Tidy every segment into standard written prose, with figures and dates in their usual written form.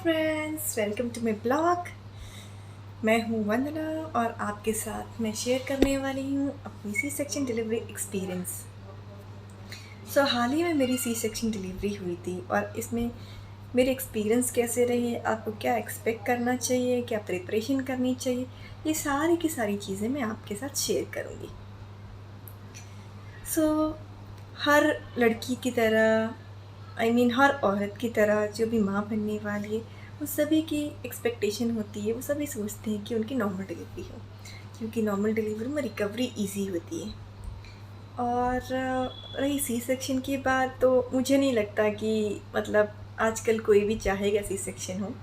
Friends, welcome to my blog. मैं हूँ वंदना और आपके साथ मैं शेयर करने वाली हूँ अपनी सी सेक्शन डिलीवरी एक्सपीरियंस। हाल ही में मेरी सी सेक्शन डिलीवरी हुई थी और इसमें मेरे एक्सपीरियंस कैसे रहे, आपको क्या एक्सपेक्ट करना चाहिए, क्या प्रिपरेशन करनी चाहिए, ये सारी की सारी चीज़ें मैं आपके साथ शेयर करूँगी। हर लड़की की तरह हर औरत की तरह जो भी माँ बनने वाली है, वो सभी की एक्सपेक्टेशन होती है, वो सभी सोचते हैं कि उनकी नॉर्मल डिलीवरी हो, क्योंकि नॉर्मल डिलीवरी में रिकवरी इजी होती है। और रही सी सेक्शन की बात, तो मुझे नहीं लगता कि आजकल कोई भी चाहेगा सी सेक्शन हो,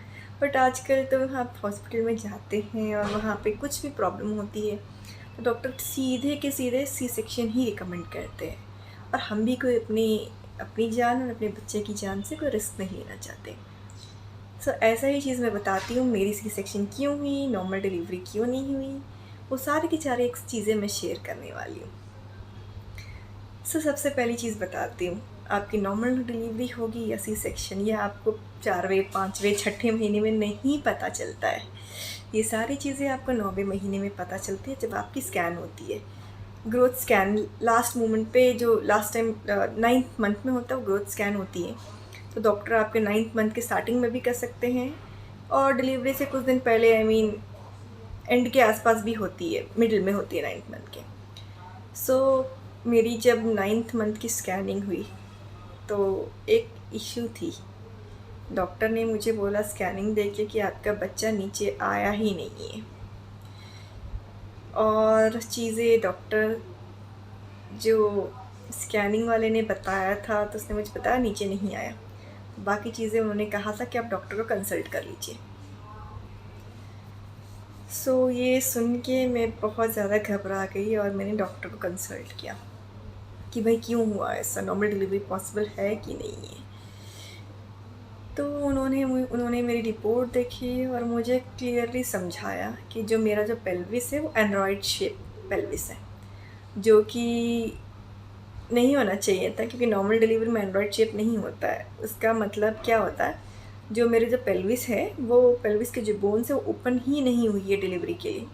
बट आजकल तो आप हॉस्पिटल में जाते हैं और वहाँ पे कुछ भी प्रॉब्लम होती है तो डॉक्टर सीधे के सीधे सी सेक्शन ही रिकमेंड करते हैं। और हम भी कोई अपनी अपनी जान और अपने बच्चे की जान से कोई रिस्क नहीं लेना चाहते। ऐसा ही चीज़ मैं बताती हूँ, मेरी सी सेक्शन क्यों हुई, नॉर्मल डिलीवरी क्यों नहीं हुई, वो सारी की सारी एक चीज़ें मैं शेयर करने वाली हूँ। सबसे पहली चीज़ बताती हूँ, आपकी नॉर्मल डिलीवरी होगी या सी सेक्शन, यह आपको 4वें 5वें 6ठे महीने में नहीं पता चलता है। ये सारी चीज़ें आपको 9वें महीने में पता चलती है, जब आपकी स्कैन होती है। ग्रोथ स्कैन लास्ट मोमेंट पे, जो लास्ट टाइम 9th मंथ में होता है, वो ग्रोथ स्कैन होती है। तो डॉक्टर आपके 9th मंथ के स्टार्टिंग में भी कर सकते हैं और डिलीवरी से कुछ दिन पहले एंड के आसपास भी होती है, मिडिल में होती है 9th मंथ के। मेरी जब 9th मंथ की स्कैनिंग हुई तो एक इश्यू थी। डॉक्टर ने मुझे बोला स्कैनिंग देके कि आपका बच्चा नीचे आया ही नहीं है, और चीज़ें डॉक्टर जो स्कैनिंग वाले ने बताया था तो उसने मुझे बताया नीचे नहीं आया। बाकी चीज़ें उन्होंने कहा था कि आप डॉक्टर को कंसल्ट कर लीजिए। ये सुन के मैं बहुत ज़्यादा घबरा गई और मैंने डॉक्टर को कंसल्ट किया कि भाई क्यों हुआ ऐसा, नॉर्मल डिलीवरी पॉसिबल है कि नहीं है। तो उन्होंने मेरी रिपोर्ट देखी और मुझे क्लियरली समझाया कि जो मेरा जो पेल्विस है वो एंड्रॉयड शेप पेल्विस है, जो कि नहीं होना चाहिए था, क्योंकि नॉर्मल डिलीवरी में एंड्रॉयड शेप नहीं होता है। उसका मतलब क्या होता है, जो मेरे जो पेल्विस है, वो पेल्विस के जो बोन्स है वो ओपन ही नहीं हुई है डिलीवरी के लिए,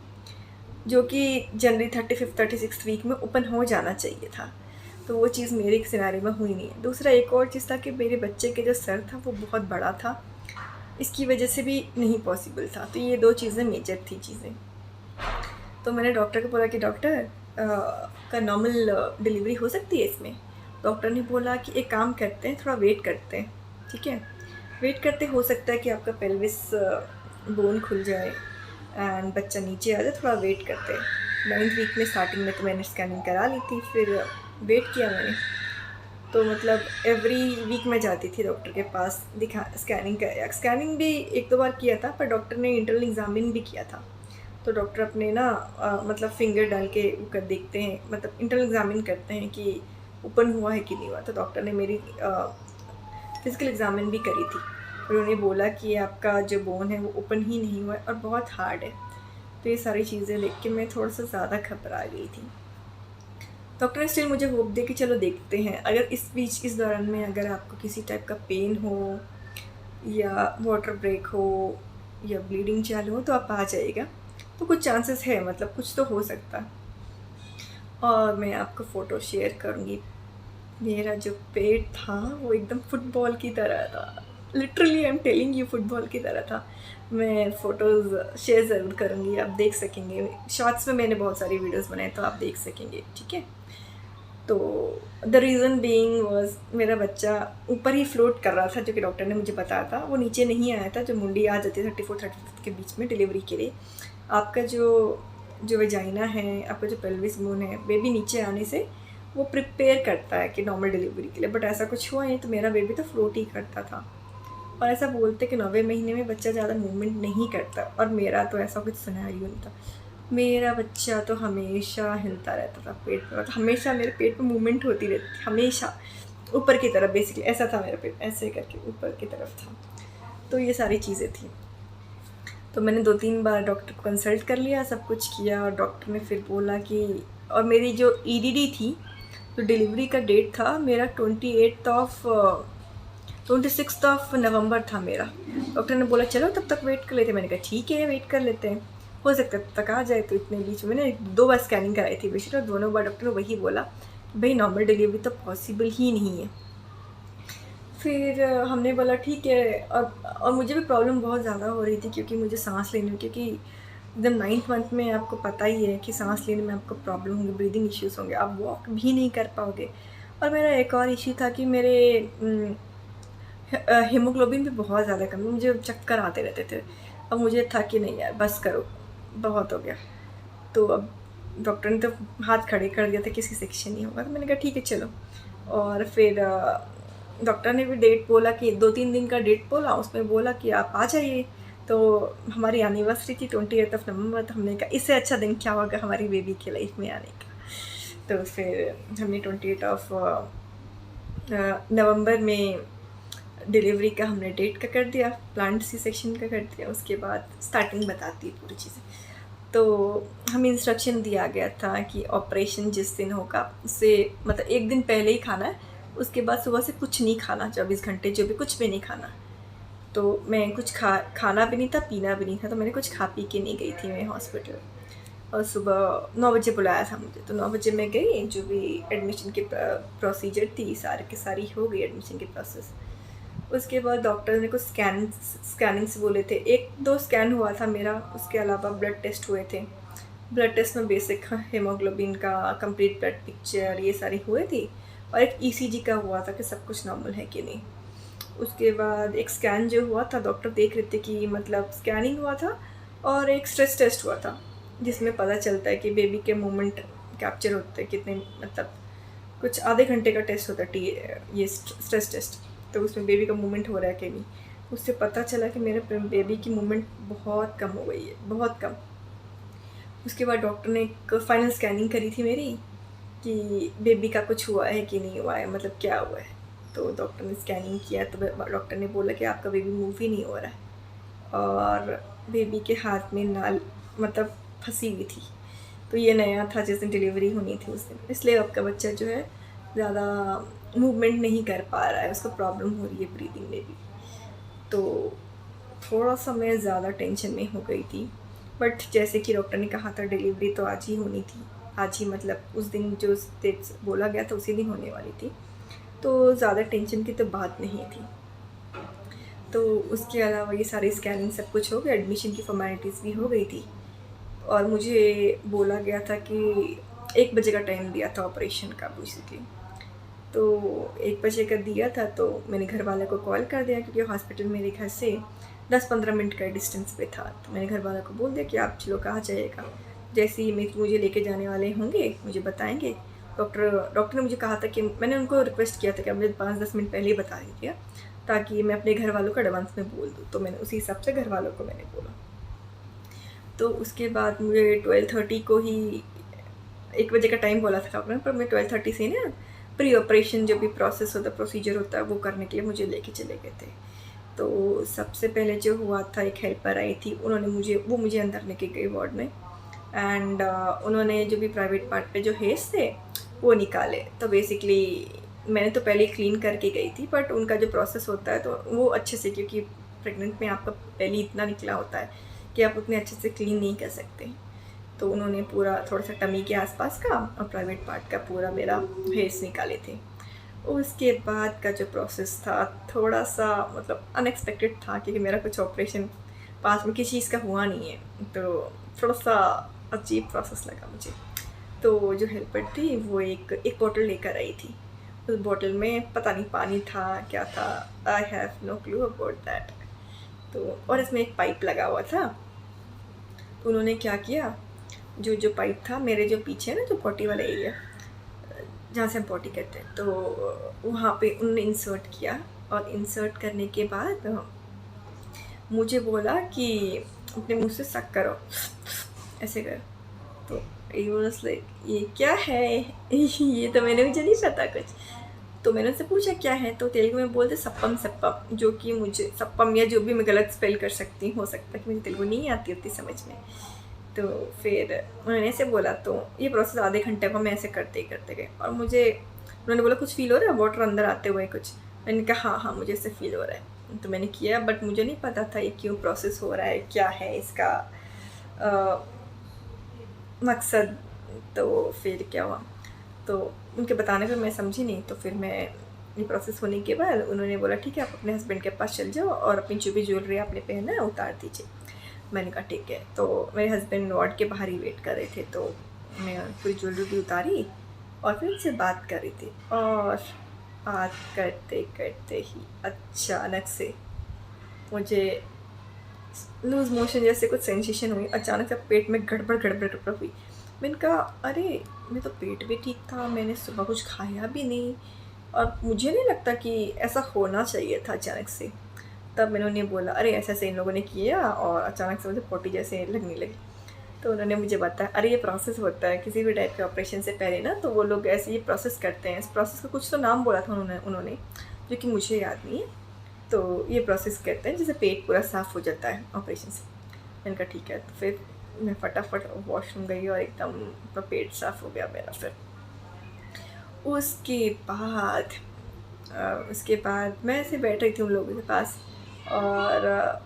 जो कि जनवरी 35th 36th वीक में ओपन हो जाना चाहिए था। तो वो चीज़ मेरे सिनारे में हुई नहीं है। दूसरा एक और चीज़ था कि मेरे बच्चे के जो सर था वो बहुत बड़ा था, इसकी वजह से भी नहीं पॉसिबल था। तो ये दो चीज़ें मेजर थी चीज़ें। तो मैंने डॉक्टर को बोला कि डॉक्टर का नॉर्मल डिलीवरी हो सकती है इसमें। डॉक्टर ने बोला कि एक काम करते हैं, थोड़ा वेट करते हैं, ठीक है, वेट करते, हो सकता है कि आपका पेल्विस बोन खुल जाए एंड बच्चा नीचे आ जाए, थोड़ा वेट करते हैं। 9th वीक में स्टार्टिंग में तो मैंने स्कैनिंग करा ली थी, फिर वेट किया मैंने। तो एवरी वीक मैं जाती थी डॉक्टर के पास, दिखा स्कैनिंग भी 1-2 बार किया था, पर डॉक्टर ने इंटरनल एग्जामिन भी किया था। तो डॉक्टर अपने फिंगर डाल के कर देखते हैं, इंटरनल एग्जामिन करते हैं कि ओपन हुआ है कि नहीं हुआ। तो डॉक्टर ने मेरी फिजिकल एग्जामिन भी करी थी, उन्होंने बोला कि आपका जो बोन है वो ओपन ही नहीं हुआ है और बहुत हार्ड है। तो ये सारी चीज़ें देख के मैं थोड़ा सा ज़्यादा घबरा गई थी। डॉक्टर ने स्टिल मुझे होप दे कि चलो देखते हैं, अगर इस दौरान में अगर आपको किसी टाइप का पेन हो या वाटर ब्रेक हो या ब्लीडिंग चालू हो तो आप आ जाइएगा। तो कुछ चांसेस है, कुछ तो हो सकता। और मैं आपको फ़ोटो शेयर करूँगी। मेरा जो पेट था वो एकदम फुटबॉल की तरह था, literally I am telling you, football की तरह था। मैं फ़ोटोज़ शेयर ज़रूर करूँगी, आप देख सकेंगे। शॉर्ट्स में मैंने बहुत सारी वीडियोस बनाए तो आप देख सकेंगे, ठीक है। तो द रीज़न बीइंग वाज, मेरा बच्चा ऊपर ही फ्लोट कर रहा था, जो कि डॉक्टर ने मुझे बताया था, वो नीचे नहीं आया था। जो मुंडी आ जाती है 34-35 के बीच में डिलीवरी के लिए, आपका जो वेजाइना है, आपका जो पेल्विस बोन है, बेबी नीचे आने से वो प्रिपेयर करता है कि नॉर्मल डिलीवरी के लिए। बट ऐसा कुछ हुआ नहीं, तो मेरा बेबी तो फ्लोट ही करता था। और ऐसा बोलते कि 9वें महीने में बच्चा ज़्यादा मूवमेंट नहीं करता, और मेरा तो ऐसा कुछ सिनेरियो नहीं था। मेरा बच्चा तो हमेशा हिलता रहता था पेट में, हमेशा मेरे पेट में मूवमेंट होती रहती थी, हमेशा ऊपर की तरफ। बेसिकली ऐसा था मेरा पेट, ऐसे करके ऊपर की तरफ था। तो ये सारी चीज़ें थी। तो मैंने 2-3 बार डॉक्टर को कंसल्ट कर लिया, सब कुछ किया, और डॉक्टर ने फिर बोला कि, और मेरी जो ईडीडी थी, तो डिलीवरी का डेट था मेरा 28 26 नवंबर था मेरा। डॉक्टर ने बोला चलो तब तक वेट कर लेते। मैंने कहा ठीक है वेट कर लेते हैं, हो सकता है तब तक आ जाए। तो इतने बीच में मैंने 2 बार स्कैनिंग कराई थी पेशेंट, और दोनों बार डॉक्टर ने वही बोला भाई नॉर्मल डिलीवरी तो पॉसिबल ही नहीं है। फिर हमने बोला ठीक है। और मुझे भी प्रॉब्लम बहुत ज़्यादा हो रही थी क्योंकि मुझे सांस लेने में, क्योंकि एकदम 9th मंथ में आपको पता ही है कि सांस लेने में आपको प्रॉब्लम होंगे, ब्रीदिंग इश्यूज़ होंगे, आप वॉक भी नहीं कर पाओगे। और मेरा एक और इश्यू था कि मेरे हीमोग्लोबिन भी बहुत ज़्यादा कम है, मुझे चक्कर आते रहते थे। अब मुझे था कि नहीं यार बस करो, बहुत हो गया। तो अब डॉक्टर ने तो हाथ खड़े कर दिया था किसी सेक्शन नहीं होगा। तो मैंने कहा ठीक है चलो। और फिर डॉक्टर ने भी डेट बोला कि 2-3 दिन का डेट बोला, उसमें बोला कि आप आ जाइए। तो हमारी एनिवर्सरी थी 28 नवंबर। तो हमने कहा इससे अच्छा दिन क्या होगा हमारी बेबी के लाइफ में आने का। तो फिर हमने 28 नवंबर में डिलीवरी का हमने डेट का कर दिया, प्लांट सी सेक्शन का कर दिया। उसके बाद स्टार्टिंग बताती है पूरी चीज़ें। तो हमें इंस्ट्रक्शन दिया गया था कि ऑपरेशन जिस दिन होगा उससे मतलब एक दिन पहले ही खाना है, उसके बाद सुबह से कुछ नहीं खाना, 24 घंटे जो भी कुछ भी नहीं खाना। तो मैं कुछ खाना भी नहीं था, पीना भी नहीं था। तो मैंने कुछ खा पी के नहीं गई थी मैं हॉस्पिटल। और सुबह 9 बजे बुलाया था मुझे, तो 9 बजे मैं गई। जो भी एडमिशन की प्रोसीजर थी सारी की सारी हो गई, एडमिशन की प्रोसेस। उसके बाद डॉक्टर ने कुछ स्कैनिंग्स बोले थे, 1-2 स्कैन हुआ था मेरा। उसके अलावा ब्लड टेस्ट हुए थे। ब्लड टेस्ट में बेसिक हीमोग्लोबिन का कंप्लीट ब्लड पिक्चर ये सारी हुए थी, और एक ईसीजी का हुआ था कि सब कुछ नॉर्मल है कि नहीं। उसके बाद एक स्कैन जो हुआ था, डॉक्टर देख रहे थे कि मतलब स्कैनिंग हुआ था, और एक स्ट्रेस टेस्ट हुआ था जिसमें पता चलता है कि बेबी के मूवमेंट कैप्चर होते हैं कितने, मतलब कुछ आधे घंटे का टेस्ट होता है ये स्ट्रेस टेस्ट। तो उसमें बेबी का मूवमेंट हो रहा है कि नहीं। उससे पता चला कि मेरे बेबी की मूवमेंट बहुत कम हो गई है, बहुत कम। उसके बाद डॉक्टर ने एक फाइनल स्कैनिंग करी थी मेरी कि बेबी का कुछ हुआ है कि नहीं हुआ है, मतलब क्या हुआ है। तो डॉक्टर ने स्कैनिंग किया तो डॉक्टर ने बोला कि आपका बेबी मूव ही नहीं हो रहा है, और बेबी के हाथ में नाल मतलब फंसी हुई थी। तो ये नया था जिस दिन डिलीवरी होनी थी उस दिन, इसलिए आपका बच्चा जो है ज़्यादा मूवमेंट नहीं कर पा रहा है, उसको प्रॉब्लम हो रही है ब्रीदिंग में भी। तो थोड़ा सा मैं ज़्यादा टेंशन में हो गई थी। बट जैसे कि डॉक्टर ने कहा था डिलीवरी तो आज ही होनी थी, आज ही मतलब उस दिन जो डेट बोला गया था उसी दिन होने वाली थी। तो ज़्यादा टेंशन की तो बात नहीं थी। तो उसके अलावा ये सारी स्कैनिंग सब कुछ हो गया, एडमिशन की फॉर्मेलिटीज़ भी हो गई थी। और मुझे बोला गया था कि 1 बजे का टाइम दिया था ऑपरेशन का बेसिकली। तो 1 बजे का दिया था, तो मैंने घर वाले को कॉल कर दिया क्योंकि हॉस्पिटल मेरे घर से 10-15 मिनट का डिस्टेंस पे था। तो मैंने घर वालों को बोल दिया कि आप चलो कहाँ जाइएगा, जैसे ही मुझे लेके जाने वाले होंगे मुझे बताएंगे। डॉक्टर ने मुझे कहा था कि मैंने उनको रिक्वेस्ट किया था कि आप मुझे 5-10 मिनट पहले ही बता दीजिए ताकि मैं अपने घर वालों को एडवांस में बोल दूँ। तो मैंने उसी हिसाब से घर वालों को मैंने बोला। तो उसके बाद मुझे 12:30 को ही 1 बजे का टाइम बोला था डॉक्टर ने, पर मैं 12:30 से ना प्री ऑपरेशन जो भी प्रोसीजर होता है वो करने के लिए मुझे लेके चले गए थे। तो सबसे पहले जो हुआ था, एक हेल्पर आई थी, वो मुझे अंदर लेके गई वार्ड में। एंड उन्होंने जो भी प्राइवेट पार्ट पे जो हेयर्स थे वो निकाले। तो बेसिकली मैंने तो पहले ही क्लीन करके गई थी, बट उनका जो प्रोसेस होता है तो वो अच्छे से, क्योंकि प्रेग्नेंट में आपका पहले इतना निकला होता है कि आप उतने अच्छे से क्लीन नहीं कर सकते। तो उन्होंने पूरा थोड़ा सा टमी के आसपास का और प्राइवेट पार्ट का पूरा मेरा हेयर्स निकाले थे। उसके बाद का जो प्रोसेस था थोड़ा सा मतलब अनएक्सपेक्टेड था, क्योंकि मेरा कुछ ऑपरेशन पास में किसी चीज़ का हुआ नहीं है, तो थोड़ा सा अजीब प्रोसेस लगा मुझे। तो जो हेल्पर थी वो एक बोतल लेकर आई थी। उस बोतल में पता नहीं पानी था क्या था, I have no clue about that. तो और इसमें एक पाइप लगा हुआ था। तो उन्होंने क्या किया, जो पाइप था मेरे जो पीछे ना जो पॉटी वाला एरिया जहाँ से हम पॉटी करते हैं, तो वहाँ पे उन्होंने इंसर्ट किया। और इंसर्ट करने के बाद मुझे बोला कि अपने मुंह से सक करो, ऐसे करो। तो ये क्या है ये तो मैंने मुझे नहीं पता कुछ। तो मैंने उनसे पूछा क्या है, तो तेलुगु में बोलते सप्पम सप्पम, जो कि मुझे सप्पम या जो भी मैं गलत स्पेल कर सकती हूँ, हो सकता है कि मुझे तेलुगु नहीं आती उतनी समझ में। तो फिर उन्होंने ऐसे बोला, तो ये प्रोसेस आधे घंटे को मैं ऐसे करते ही करते गए। और उन्होंने बोला कुछ फील हो रहा है वाटर अंदर आते हुए कुछ। मैंने कहा हाँ हाँ मुझे ऐसे फील हो रहा है, तो मैंने किया, बट मुझे नहीं पता था ये क्यों प्रोसेस हो रहा है, क्या है इसका अ, मकसद। तो फिर क्या हुआ, तो उनके बताने पर मैं समझी नहीं, तो फिर मैं ये प्रोसेस होने के बाद उन्होंने बोला ठीक है आप अपने हस्बैंड के पास चल जाओ और अपनी जो भी ज्वेलरी आपने पहना है उतार दीजिए। मैंने कहा ठीक है। तो मेरे हस्बैंड वार्ड के बाहर ही वेट कर रहे थे, तो मैं पूरी ज्वेलरी भी उतारी और फिर उनसे बात कर रही थी, और बात करते करते ही अचानक से मुझे लूज़ मोशन जैसे कुछ सेंसेशन हुई, अचानक से पेट में गड़बड़ गड़बड़ गड़बड़ हुई। मैंने कहा अरे मैं तो पेट भी ठीक था, मैंने सुबह कुछ खाया भी नहीं, और मुझे नहीं लगता कि ऐसा होना चाहिए था अचानक से। तब मैंने उन्हें बोला अरे ऐसे ऐसे इन लोगों ने किया और अचानक से मुझे पोटी जैसे लगने लगी। तो उन्होंने मुझे बताया अरे ये प्रोसेस होता है किसी भी टाइप के ऑपरेशन से पहले ना, तो वो लोग ऐसे ये प्रोसेस करते हैं। इस प्रोसेस का कुछ तो नाम बोला था उन्होंने जो कि मुझे याद नहीं है। तो ये प्रोसेस कहते हैं जिससे पेट पूरा साफ़ हो जाता है ऑपरेशन से। मैंने कहा ठीक है। तो फिर मैं फटाफट वॉशरूम गई और एकदम पेट साफ़ हो गया मेरा। फिर उसके बाद उसके बाद मैं ऐसे बैठ रही थी उन लोगों के पास, और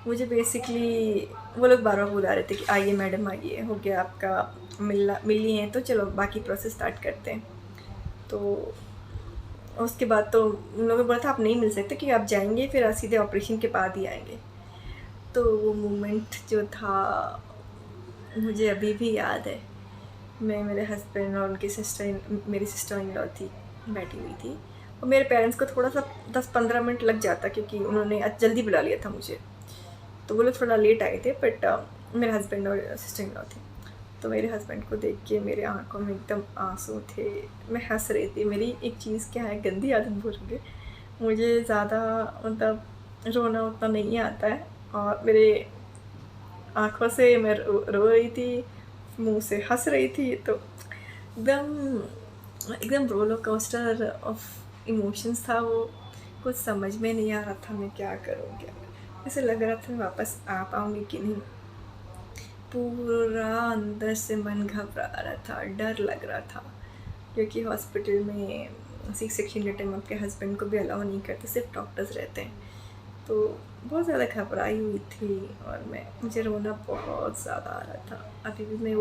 मुझे बेसिकली वो लोग बार बार बुला रहे थे कि आइए मैडम आइए, हो गया आपका मिली हैं तो चलो बाकी प्रोसेस स्टार्ट करते हैं। तो उसके बाद तो उन लोगों ने बोला था आप नहीं मिल सकते कि आप जाएंगे फिर सीधे ऑपरेशन के बाद ही आएंगे। तो वो मोमेंट जो था मुझे अभी भी याद है। मैं, मेरे हस्बैंड और उनकी मेरी सिस्टर इन लॉ थी, बैठी हुई थी, और मेरे पेरेंट्स को थोड़ा सा 10-15 मिनट लग जाता क्योंकि उन्होंने आज जल्दी बुला लिया था मुझे, तो वो लोग थोड़ा लेट आए थे। बट मेरे हस्बैंड और सिस्टर इन लॉ थे। तो मेरे हस्बैंड को देख के मेरे आंखों में एकदम आंसू थे, मैं हंस रही थी। मेरी एक चीज़ क्या है, गंदी आदत बोलूँगी, मुझे ज़्यादा मतलब रोना उतना नहीं आता है, और मेरे आँखों से मैं रो रही थी, मुंह से हंस रही थी, तो एकदम एकदम रोलर कोस्टर ऑफ इमोशंस था वो। कुछ समझ में नहीं आ रहा था मैं क्या करूँ क्या। ऐसे लग रहा था वापस आ पाऊँगी कि नहीं। पूरा अंदर से मन घबरा रहा था, डर लग रहा था, क्योंकि हॉस्पिटल में सी सेक्शन के टाइम आपके हस्बैंड को भी अलाउ नहीं करते, सिर्फ डॉक्टर्स रहते हैं। तो बहुत ज़्यादा घबराई हुई थी, और मुझे रोना बहुत ज़्यादा आ रहा था। अभी भी मैं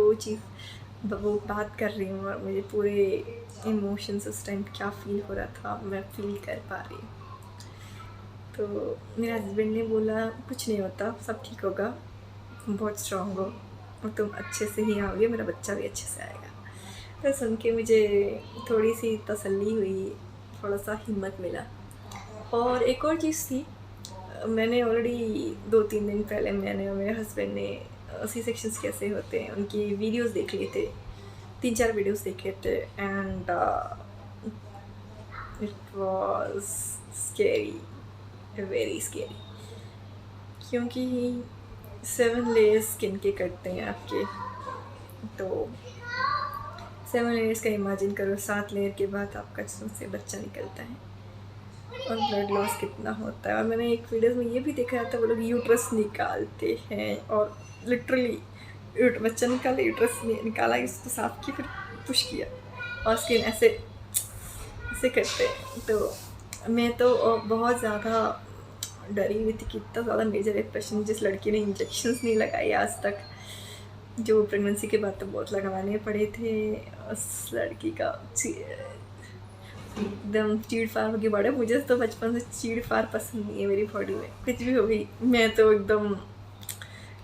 वो बात कर रही हूँ और मुझे पूरे इमोशंस उस टाइम क्या फ़ील हो रहा था मैं फ़ील कर पा रही हूँ। तो मेरे हस्बैंड ने बोला कुछ नहीं होता, सब ठीक होगा, तुम बहुत स्ट्रॉन्ग हो और तुम अच्छे से ही आओगे, मेरा बच्चा भी अच्छे से आएगा। तो सुन के मुझे थोड़ी सी तसल्ली हुई, थोड़ा सा हिम्मत मिला। और एक और चीज़ थी, मैंने ऑलरेडी 2-3 दिन पहले मैंने और मेरे हस्बैंड ने सी सेक्शंस कैसे होते हैं उनकी वीडियोस देख लिए थे, 3-4 वीडियोस देखे थे, and it was scary, very scary, क्योंकि 7 लेयर्स स्किन के कटते हैं आपके। तो 7 लेयर्स का इमेजिन करो, 7 लेयर के बाद आपका से बच्चा निकलता है, और ब्लड लॉस कितना होता है। और मैंने एक वीडियो में ये भी देखा था वो लोग यूट्रस निकालते हैं, और लिटरली बच्चा निकाला, यूट्रस निकाला, इसको साफ किया, फिर पुश किया, और स्किन ऐसे ऐसे करते हैं। तो मैं तो बहुत ज़्यादा डरी हुई थी कि इतना ज़्यादा मेजर ऑपरेशन, जिस लड़की ने इंजेक्शंस नहीं लगाए आज तक, जो प्रेगनेंसी के बाद तो बहुत लगवाने पड़े थे, उस लड़की का एकदम चीड़ फाड़ होगी बड़े। मुझे तो बचपन से चीड़ फाड़ पसंद नहीं है मेरी बॉडी में, कुछ भी हो गई मैं तो एकदम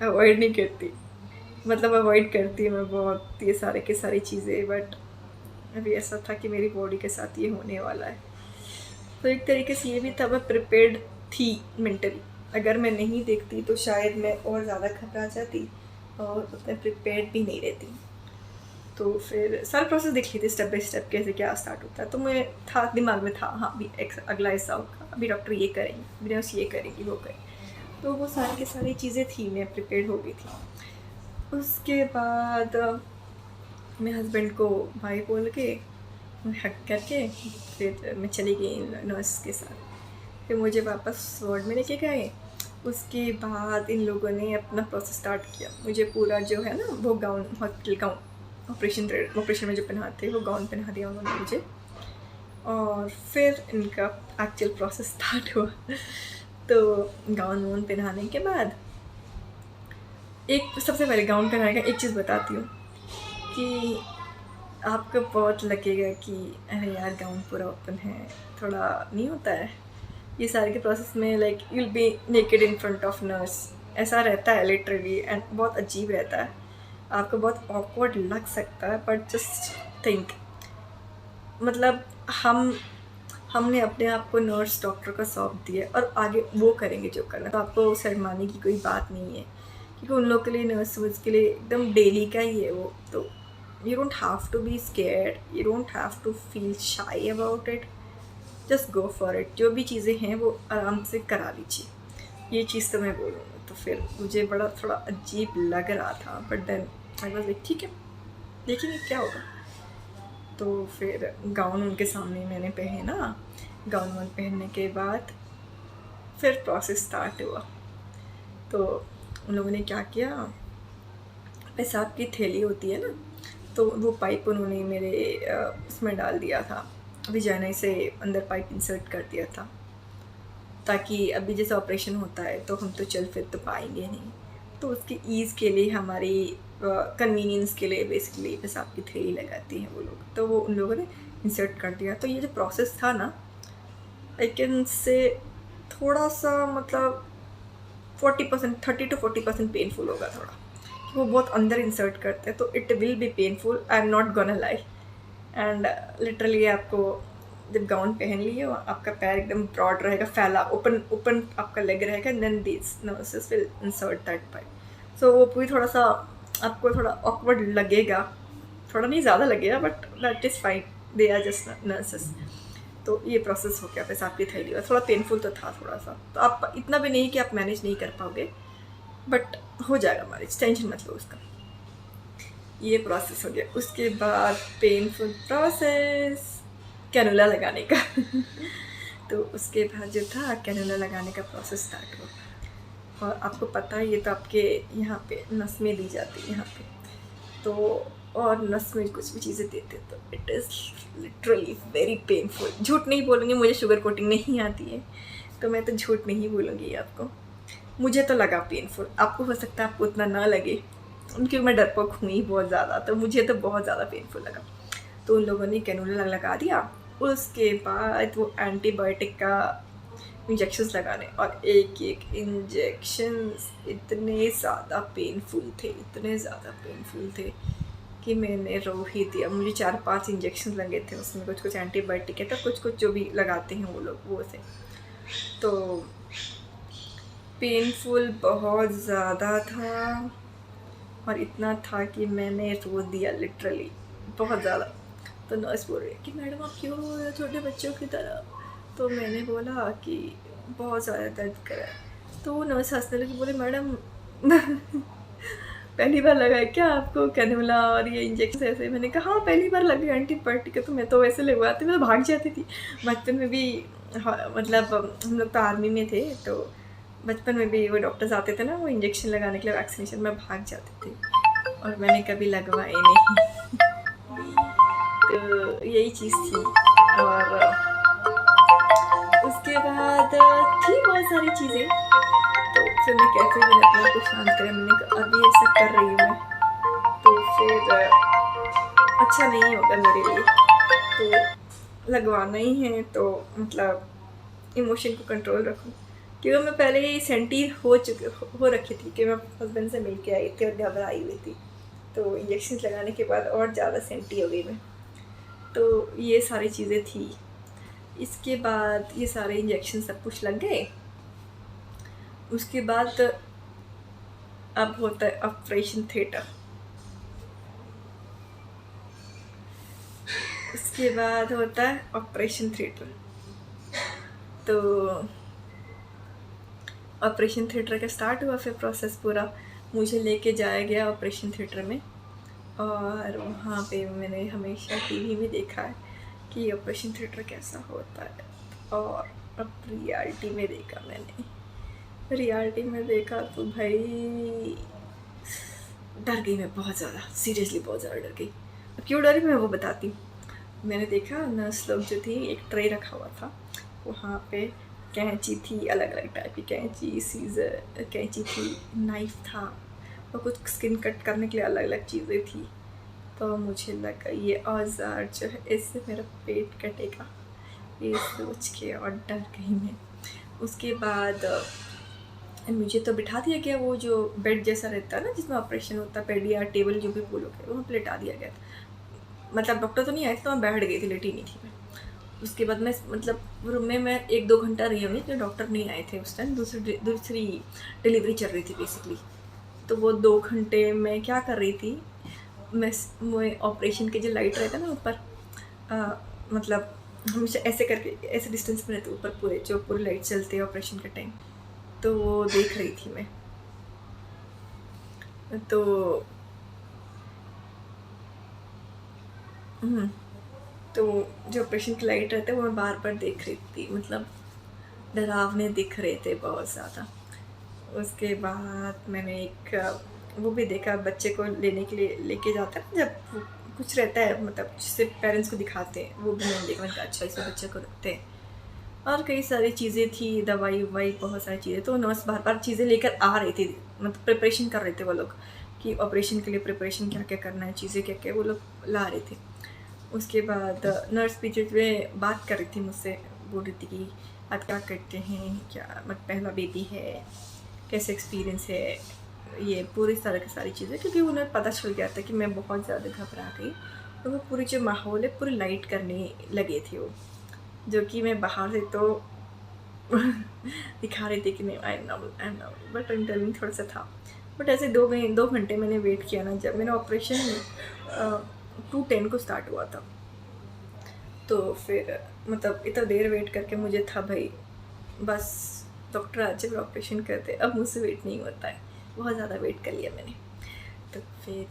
अवॉइड नहीं करती, मतलब अवॉइड करती हूँ मैं बहुत ये सारे के सारी चीज़ें। बट अभी ऐसा था कि मेरी बॉडी के साथ ये होने वाला है, तो एक तरीके से ये भी था मैं प्रिपेयर्ड थी मेंटली। अगर मैं नहीं देखती तो शायद मैं और ज़्यादा घबरा जाती और उतना प्रिपेयर्ड भी नहीं रहती। तो फिर सारा प्रोसेस देख ली थी स्टेप बाय स्टेप, कैसे क्या स्टार्ट होता है। तो मैं था, दिमाग में था हाँ अभी अगला ऐसा होगा, अभी डॉक्टर ये करेंगे, अभी नर्स ये करेगी, वो करेगी। तो वो सारी की सारी चीज़ें थी, मैं प्रिपेयर हो गई थी। उसके बाद मैं हस्बैंड को भाई बोल के हक करके फिर मैं चली गई नर्स के साथ। फिर मुझे वापस वार्ड में लेके गए। उसके बाद इन लोगों ने अपना प्रोसेस स्टार्ट किया। मुझे पूरा जो है ना वो गाउन, हॉस्पिटल गाउन, ऑपरेशन में जो पहनाते वो गाउन पहना दिया उन्होंने मुझे, और फिर इनका एक्चुअल प्रोसेस स्टार्ट हुआ। तो गाउन वाउन पहनाने के बाद एक सबसे पहले गाउन पहनाने का एक चीज़ बताती हूँ कि आपको बहुत लगेगा कि अरे यार गाउन पूरा ओपन है, थोड़ा नहीं होता है ये सारे के प्रोसेस में, like you will be naked in front of nurse, ऐसा रहता है लिटरली, एंड बहुत अजीब रहता है, आपको बहुत ऑकवर्ड लग सकता है, बट जस्ट थिंक, मतलब हमने अपने आप को नर्स डॉक्टर का सौंप दिया और आगे वो करेंगे जो करना, तो आपको शर्माने की कोई बात नहीं है, क्योंकि उन लोग के लिए नर्स के लिए एकदम डेली का ही है वो। तो you don't have to be scared, you don't have to feel shy about it, just go for it। जो भी चीज़ें हैं वो आराम से करा लीजिए, ये चीज़ तो मैं बोलूँगी। तो फिर मुझे बड़ा थोड़ा अजीब लग रहा था, but then I was like ठीक है देखेंगे क्या होगा। तो फिर गाउन उनके सामने मैंने पहना, गाउन वाउन पहनने के बाद फिर प्रोसेस स्टार्ट हुआ। तो उन लोगों ने क्या किया, पेशाब की थैली होती है ना, तो वो पाइप उन्होंने मेरे उसमें डाल दिया था, विजाइना से अंदर पाइप इंसर्ट कर दिया था, ताकि अभी जैसे ऑपरेशन होता है तो हम तो चल फिर तो पाएंगे नहीं, तो उसके ईज़ के लिए, हमारी कन्वीनियंस के लिए बेसिकली पेशाब की थैली लगाती हैं वो लोग, तो वो उन लोगों ने इंसर्ट कर दिया। तो ये जो प्रोसेस था ना, आई कैन से थोड़ा सा मतलब 40%, 30 to 40% पेनफुल होगा थोड़ा, वो बहुत अंदर इंसर्ट करते हैं, तो it will be painful, I am not gonna lie. And literally आपको जब गाउन पहन लिए आपका पैर एकदम ब्रॉड रहेगा, फैला ओपन आपका लेग रहेगा, then this nurses will insert that pipe. So वो पूरी थोड़ा सा आपको थोड़ा ऑकवर्ड लगेगा, थोड़ा नहीं ज़्यादा लगेगा, but that is fine, they are just nurses. तो ये प्रोसेस हो गया पेशाब की थैली का, थोड़ा पेनफुल तो था थोड़ा सा, तो आप इतना भी नहीं कि आप मैनेज नहीं कर पाओगे, बट हो जाएगा मैनेज, टेंशन मत लो उसका। ये प्रोसेस हो गया। उसके बाद पेनफुल प्रोसेस कैनुला लगाने का तो उसके बाद जो था कैनुला लगाने का प्रोसेस स्टार्ट हुआ, और आपको पता है ये तो आपके यहाँ पे नस में दी जाती है यहाँ पे, तो और नस में कुछ भी चीज़ें देते तो it is literally very painful. झूठ नहीं बोलूँगी, मुझे शुगर कोटिंग नहीं आती है, तो मैं तो झूठ नहीं बोलूँगी आपको, मुझे तो लगा पेनफुल, आपको हो सकता है आपको उतना ना लगे, क्योंकि मैं डरपोक हूँ ही बहुत ज़्यादा, तो मुझे तो बहुत ज़्यादा पेनफुल लगा। तो उन लोगों ने कैनुला लगा दिया, उसके बाद वो एंटीबायोटिक का इंजेक्शंस लगाने, और एक एक इंजेक्शंस इतने ज़्यादा पेनफुल थे, इतने ज़्यादा पेनफुल थे कि मैंने रो ही दिया। मुझे 4-5 इंजेक्शन लगे थे, उसमें कुछ कुछ एंटीबायोटिक है, तो कुछ कुछ जो भी लगाते हैं वो लोग वो थे। तो पेनफुल बहुत ज़्यादा था, और इतना था कि मैंने रो दिया लिटरली, बहुत ज़्यादा। तो नर्स बोल रही है कि मैडम आप क्यों रो रहे हो छोटे बच्चों की तरह, तो मैंने बोला कि बहुत ज़्यादा दर्द कर रहा है। तो वो नर्स हंसने लगी, बोले मैडम पहली बार लगा है क्या आपको कैनुला और ये इंजेक्शन ऐसे? मैंने कहा हाँ पहली बार लगे एंटीबायोटिक है, तो मैं तो वैसे लगवाती, मैं तो भाग जाती थी बचपन में भी। हाँ, मतलब हम लोग तो आर्मी में थे, तो बचपन में भी वो डॉक्टर्स आते थे ना वो इंजेक्शन लगाने के लिए, वैक्सीनेशन में भाग जाती थी, और मैंने कभी लगवाए नहीं तो यही चीज़ थी। और उसके बाद थी बहुत सारी चीज़ें, तो फिर मैं कैसे मैंने अपने आप को शांत करा, मैंने कहा अभी ऐसा कर रही हूँ मैं तो फिर अच्छा नहीं होगा मेरे लिए, तो लगवाना ही है, तो मतलब इमोशन को कंट्रोल रखूँ, क्योंकि मैं पहले ही सेंटी हो रखी थी कि मैं हस्बैंड से मिल के आई थी और घबराई हुई थी, तो इंजेक्शन लगाने के बाद और ज़्यादा सेंटी हो गई मैं। तो ये सारी चीज़ें थी। इसके बाद ये सारे इंजेक्शन सब कुछ लग गए, उसके बाद अब होता है ऑपरेशन थिएटर। उसके बाद होता है ऑपरेशन थिएटर। तो ऑपरेशन थिएटर का स्टार्ट हुआ, फिर प्रोसेस पूरा मुझे लेके जाया गया ऑपरेशन थिएटर में, और वहाँ पे मैंने हमेशा टीवी में देखा है कि ऑपरेशन थिएटर कैसा होता है, और अब रियलिटी में देखा मैंने। रियलिटी में देखा तो भाई डर गई मैं बहुत ज़्यादा, सीरियसली बहुत ज़्यादा डर गई। क्यों डरी मैं वो बताती हूँ। मैंने देखा नर्स लोग जो थी, एक ट्रे रखा हुआ था, वहाँ पे कैंची थी, अलग अलग टाइप की कैंची, सीज़र कैंची थी, नाइफ़ था और कुछ स्किन कट करने के लिए अलग अलग चीज़ें थी। तो मुझे लगा ये औज़ार जो है इससे मेरा पेट कटेगा, ये सोच के और डर गई मैं। उसके बाद मुझे तो बिठा दिया गया, वो जो बेड जैसा रहता है ना जिसमें ऑपरेशन होता है, बेड या टेबल जो भी बोलोगे, वहाँ पे लेटा दिया गया था। मतलब डॉक्टर तो नहीं आए थे, तो मैं बैठ गई थी, लेटी नहीं थी मैं। उसके बाद मैं मतलब रूम में मैं 1-2 घंटा रही होंगी, तो डॉक्टर नहीं आए थे उस टाइम, दूसरी डिलीवरी चल रही थी बेसिकली। तो वो 2 घंटे मैं क्या कर रही थी, मैं ऑपरेशन के जो लाइट रहता है ना ऊपर, मतलब हमेशा ऐसे करके ऐसे डिस्टेंस में रहते ऊपर, पूरे लाइट चलते हैं ऑपरेशन के टाइम, तो वो देख रही थी मैं। तो तो जो ऑपरेशन की लाइट रहते हैं वो मैं बार बार देख रही थी, मतलब डरावने दिख रहे थे बहुत ज़्यादा। उसके बाद मैंने एक वो भी देखा, बच्चे को लेने के लिए लेके जाता है जब कुछ रहता है, मतलब जिससे पेरेंट्स को दिखाते हैं, वो भी मैंने देखा। मैंने कहा अच्छा इसे बच्चे को रखते हैं। और कई सारी चीज़ें थी, दवाई ववाई, बहुत सारी चीज़ें। तो नर्स बार बार चीज़ें लेकर आ रही थी, मतलब प्रिपरेशन कर रहे थे वो लोग कि ऑपरेशन के लिए प्रिपरेशन क्या क्या करना है, चीज़ें क्या क्या वो लोग ला रहे थे। उसके बाद नर्स पीछे में बात कर रही थी मुझसे, बोल रही थी कि आप क्या करते हैं, क्या मतलब पहला बेबी है, कैसे एक्सपीरियंस है, ये पूरी तरह की सारी चीज़ें। क्योंकि उन्हें पता चल गया था कि मैं बहुत ज़्यादा घबरा गई, तो वो पूरी जो माहौल है पूरी लाइट करने लगे थे वो, जो कि मैं बाहर से तो दिखा रही थी कि नहीं I am normal, but interview थोड़ा सा था। बट ऐसे 2 घंटे मैंने वेट किया ना, जब मेरा ऑपरेशन 2:10 को स्टार्ट हुआ था, तो फिर मतलब इतना देर वेट करके मुझे था भाई बस डॉक्टर आज जब ऑपरेशन करते, अब मुझसे वेट नहीं होता है, बहुत ज़्यादा वेट कर लिया मैंने। तो फिर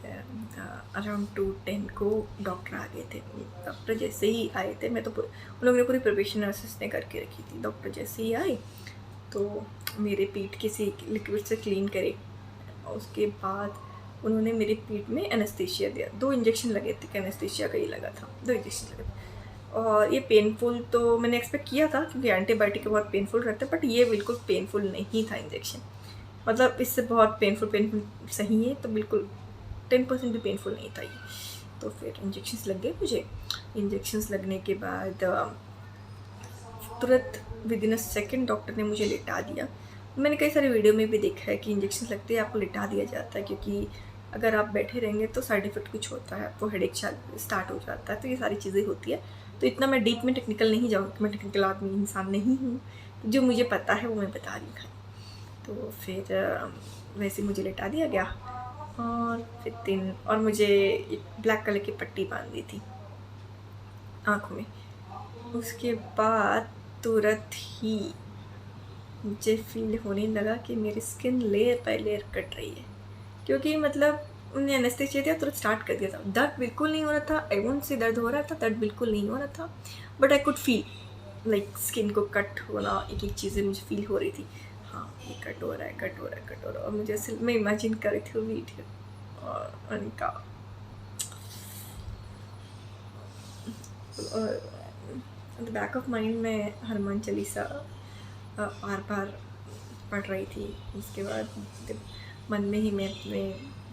अराउंड 2:10 को डॉक्टर आ गए थे। डॉक्टर जैसे ही आए थे, मैं तो उन लोगों ने पूरी प्रिपरेशन नर्सेस ने करके रखी थी। डॉक्टर जैसे ही आए तो मेरे पीठ किसी लिक्विड से क्लीन करे, उसके बाद उन्होंने मेरी पीठ में एनेस्थीसिया दिया। 2 इंजेक्शन लगे थे, एनेस्थीसिया का ही लगा था, 2 इंजेक्शन लगे थे। और ये पेनफुल तो मैंने एक्सपेक्ट किया था, क्योंकि एंटीबायोटिक के बहुत पेनफुल रहते हैं, बट ये बिल्कुल पेनफुल नहीं था इंजेक्शन। मतलब इससे बहुत पेनफुल सही है, तो बिल्कुल 10% भी पेनफुल नहीं था ये। तो फिर इंजेक्शंस लग गए मुझे। इंजेक्शंस लगने के बाद तुरंत विदिन अ सेकेंड डॉक्टर ने मुझे लिटा दिया। मैंने कई सारे वीडियो में भी देखा है कि इंजेक्शन लगते ही आपको लिटा दिया जाता है, क्योंकि अगर आप बैठे रहेंगे तो साइड इफ़ेक्ट कुछ होता है, आपको हेडेक स्टार्ट हो जाता है, तो ये सारी चीज़ें होती है। तो इतना मैं डीप में टेक्निकल नहीं जाऊँगी, मैं टेक्निकल आदमी इंसान नहीं हूँ, जो मुझे पता है वो मैं बता रही हूँ। तो फिर वैसे मुझे लिटा दिया गया, और फिर 3 और मुझे एक ब्लैक कलर की पट्टी बांध दी थी आँखों में। उसके बाद तुरंत ही मुझे फील होने लगा कि मेरी skin layer by layer cut रही है, क्योंकि मतलब उन्हें एनेस्थीसिया दिया, तुरंत स्टार्ट कर दिया था। दर्द बिल्कुल नहीं हो रहा था, आई वोंट से दर्द हो रहा था, दर्द बिल्कुल नहीं हो रहा था, but I could feel like skin को कट होना, एक एक चीज़ें मुझे फील हो रही थी। हाँ ये कट हो रहा है, कट हो रहा है, कट हो रहा है। और मुझे ऐसे मैं इमेजिन कर रही थी वो वीडियो, और उनका द बैक ऑफ माइंड में हनुमान चालीसा बार बार पढ़ रही थी। उसके बाद मन में ही मैं अपने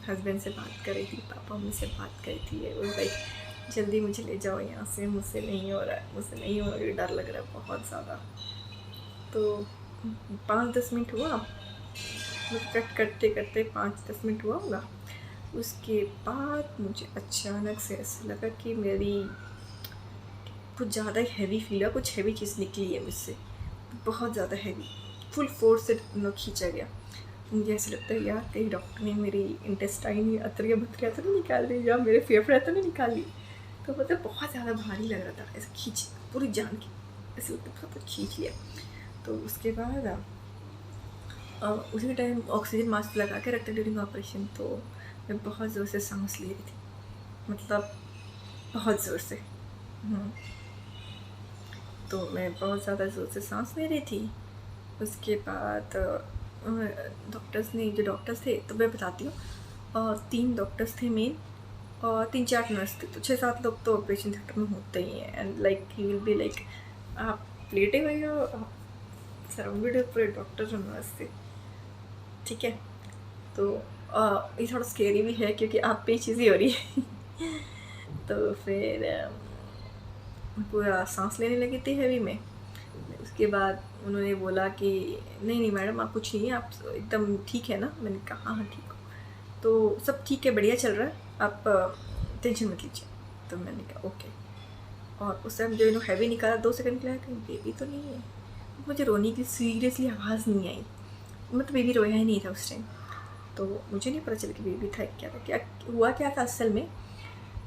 हस्बैंड से बात कर रही थी, पापा मम्मी से बात कर रही थी, वो लाइक जल्दी मुझे ले जाओ यहाँ से, मुझसे नहीं हो रहा है, मुझसे नहीं हो रहा है, डर लग रहा है बहुत ज़्यादा। तो 5-10 मिनट हुआ, कट करते करते 5-10 मिनट हुआ होगा। उसके बाद मुझे अचानक से ऐसा लगा कि मेरी कुछ ज़्यादा हैवी फील है, कुछ हैवी चीज़ निकली है मुझसे, बहुत ज़्यादा हैवी, फुल फोर्स से खींचा गया। मुझे ऐसा लगता है यार कहीं डॉक्टर ने मेरी इंटेस्टाइन अतरिया बतरिया तो नहीं निकाल दी, या मेरे फेफड़े तो नहीं निकाल ली। तो मतलब बहुत ज़्यादा भारी लग रहा था, ऐसे खींच पूरी जान की ऐसे सब कुछ खींच लिया। तो उसके बाद उसी टाइम ऑक्सीजन मास्क लगा के रखते ड्यूरिंग ऑपरेशन, तो मैं बहुत ज़ोर से सांस ले रही थी, मतलब बहुत ज़ोर से। तो मैं बहुत ज़्यादा ज़ोर से सांस ले रही थी। उसके बाद डॉक्टर्स ने, जो डॉक्टर्स थे, तो मैं बताती हूँ, 3 डॉक्टर्स थे मेन, और 3-4 नर्स थे, तो 6-7 लोग तो ऑपरेशन थिएटर में होते ही हैं। And like he will be like, आप लेटे हुए हो, आप सराउंडेड हो पूरे डॉक्टर और नर्स से, ठीक है। तो ये थोड़ा स्केरी भी है क्योंकि आप पे ही चीज़ें हो रही है। तो फिर पूरा सांस लेने लगी थी हैवी में। उसके बाद उन्होंने बोला कि नहीं नहीं मैडम, आप कुछ नहीं है, आप एकदम ठीक है ना। मैंने कहा हाँ हाँ ठीक हो। तो सब ठीक है, बढ़िया चल रहा है, आप टेंशन मत लीजिए। तो मैंने कहा ओके। और उस टाइम जो इन्होंने हैवी निकाला 2 सेकंड के लिए, कहीं बेबी तो नहीं है। मुझे रोने की सीरियसली आवाज़ नहीं आई, मतलब बेबी रोया ही नहीं था उस टाइम। तो मुझे नहीं पता चला कि बेबी था क्या था, क्या हुआ क्या था असल में,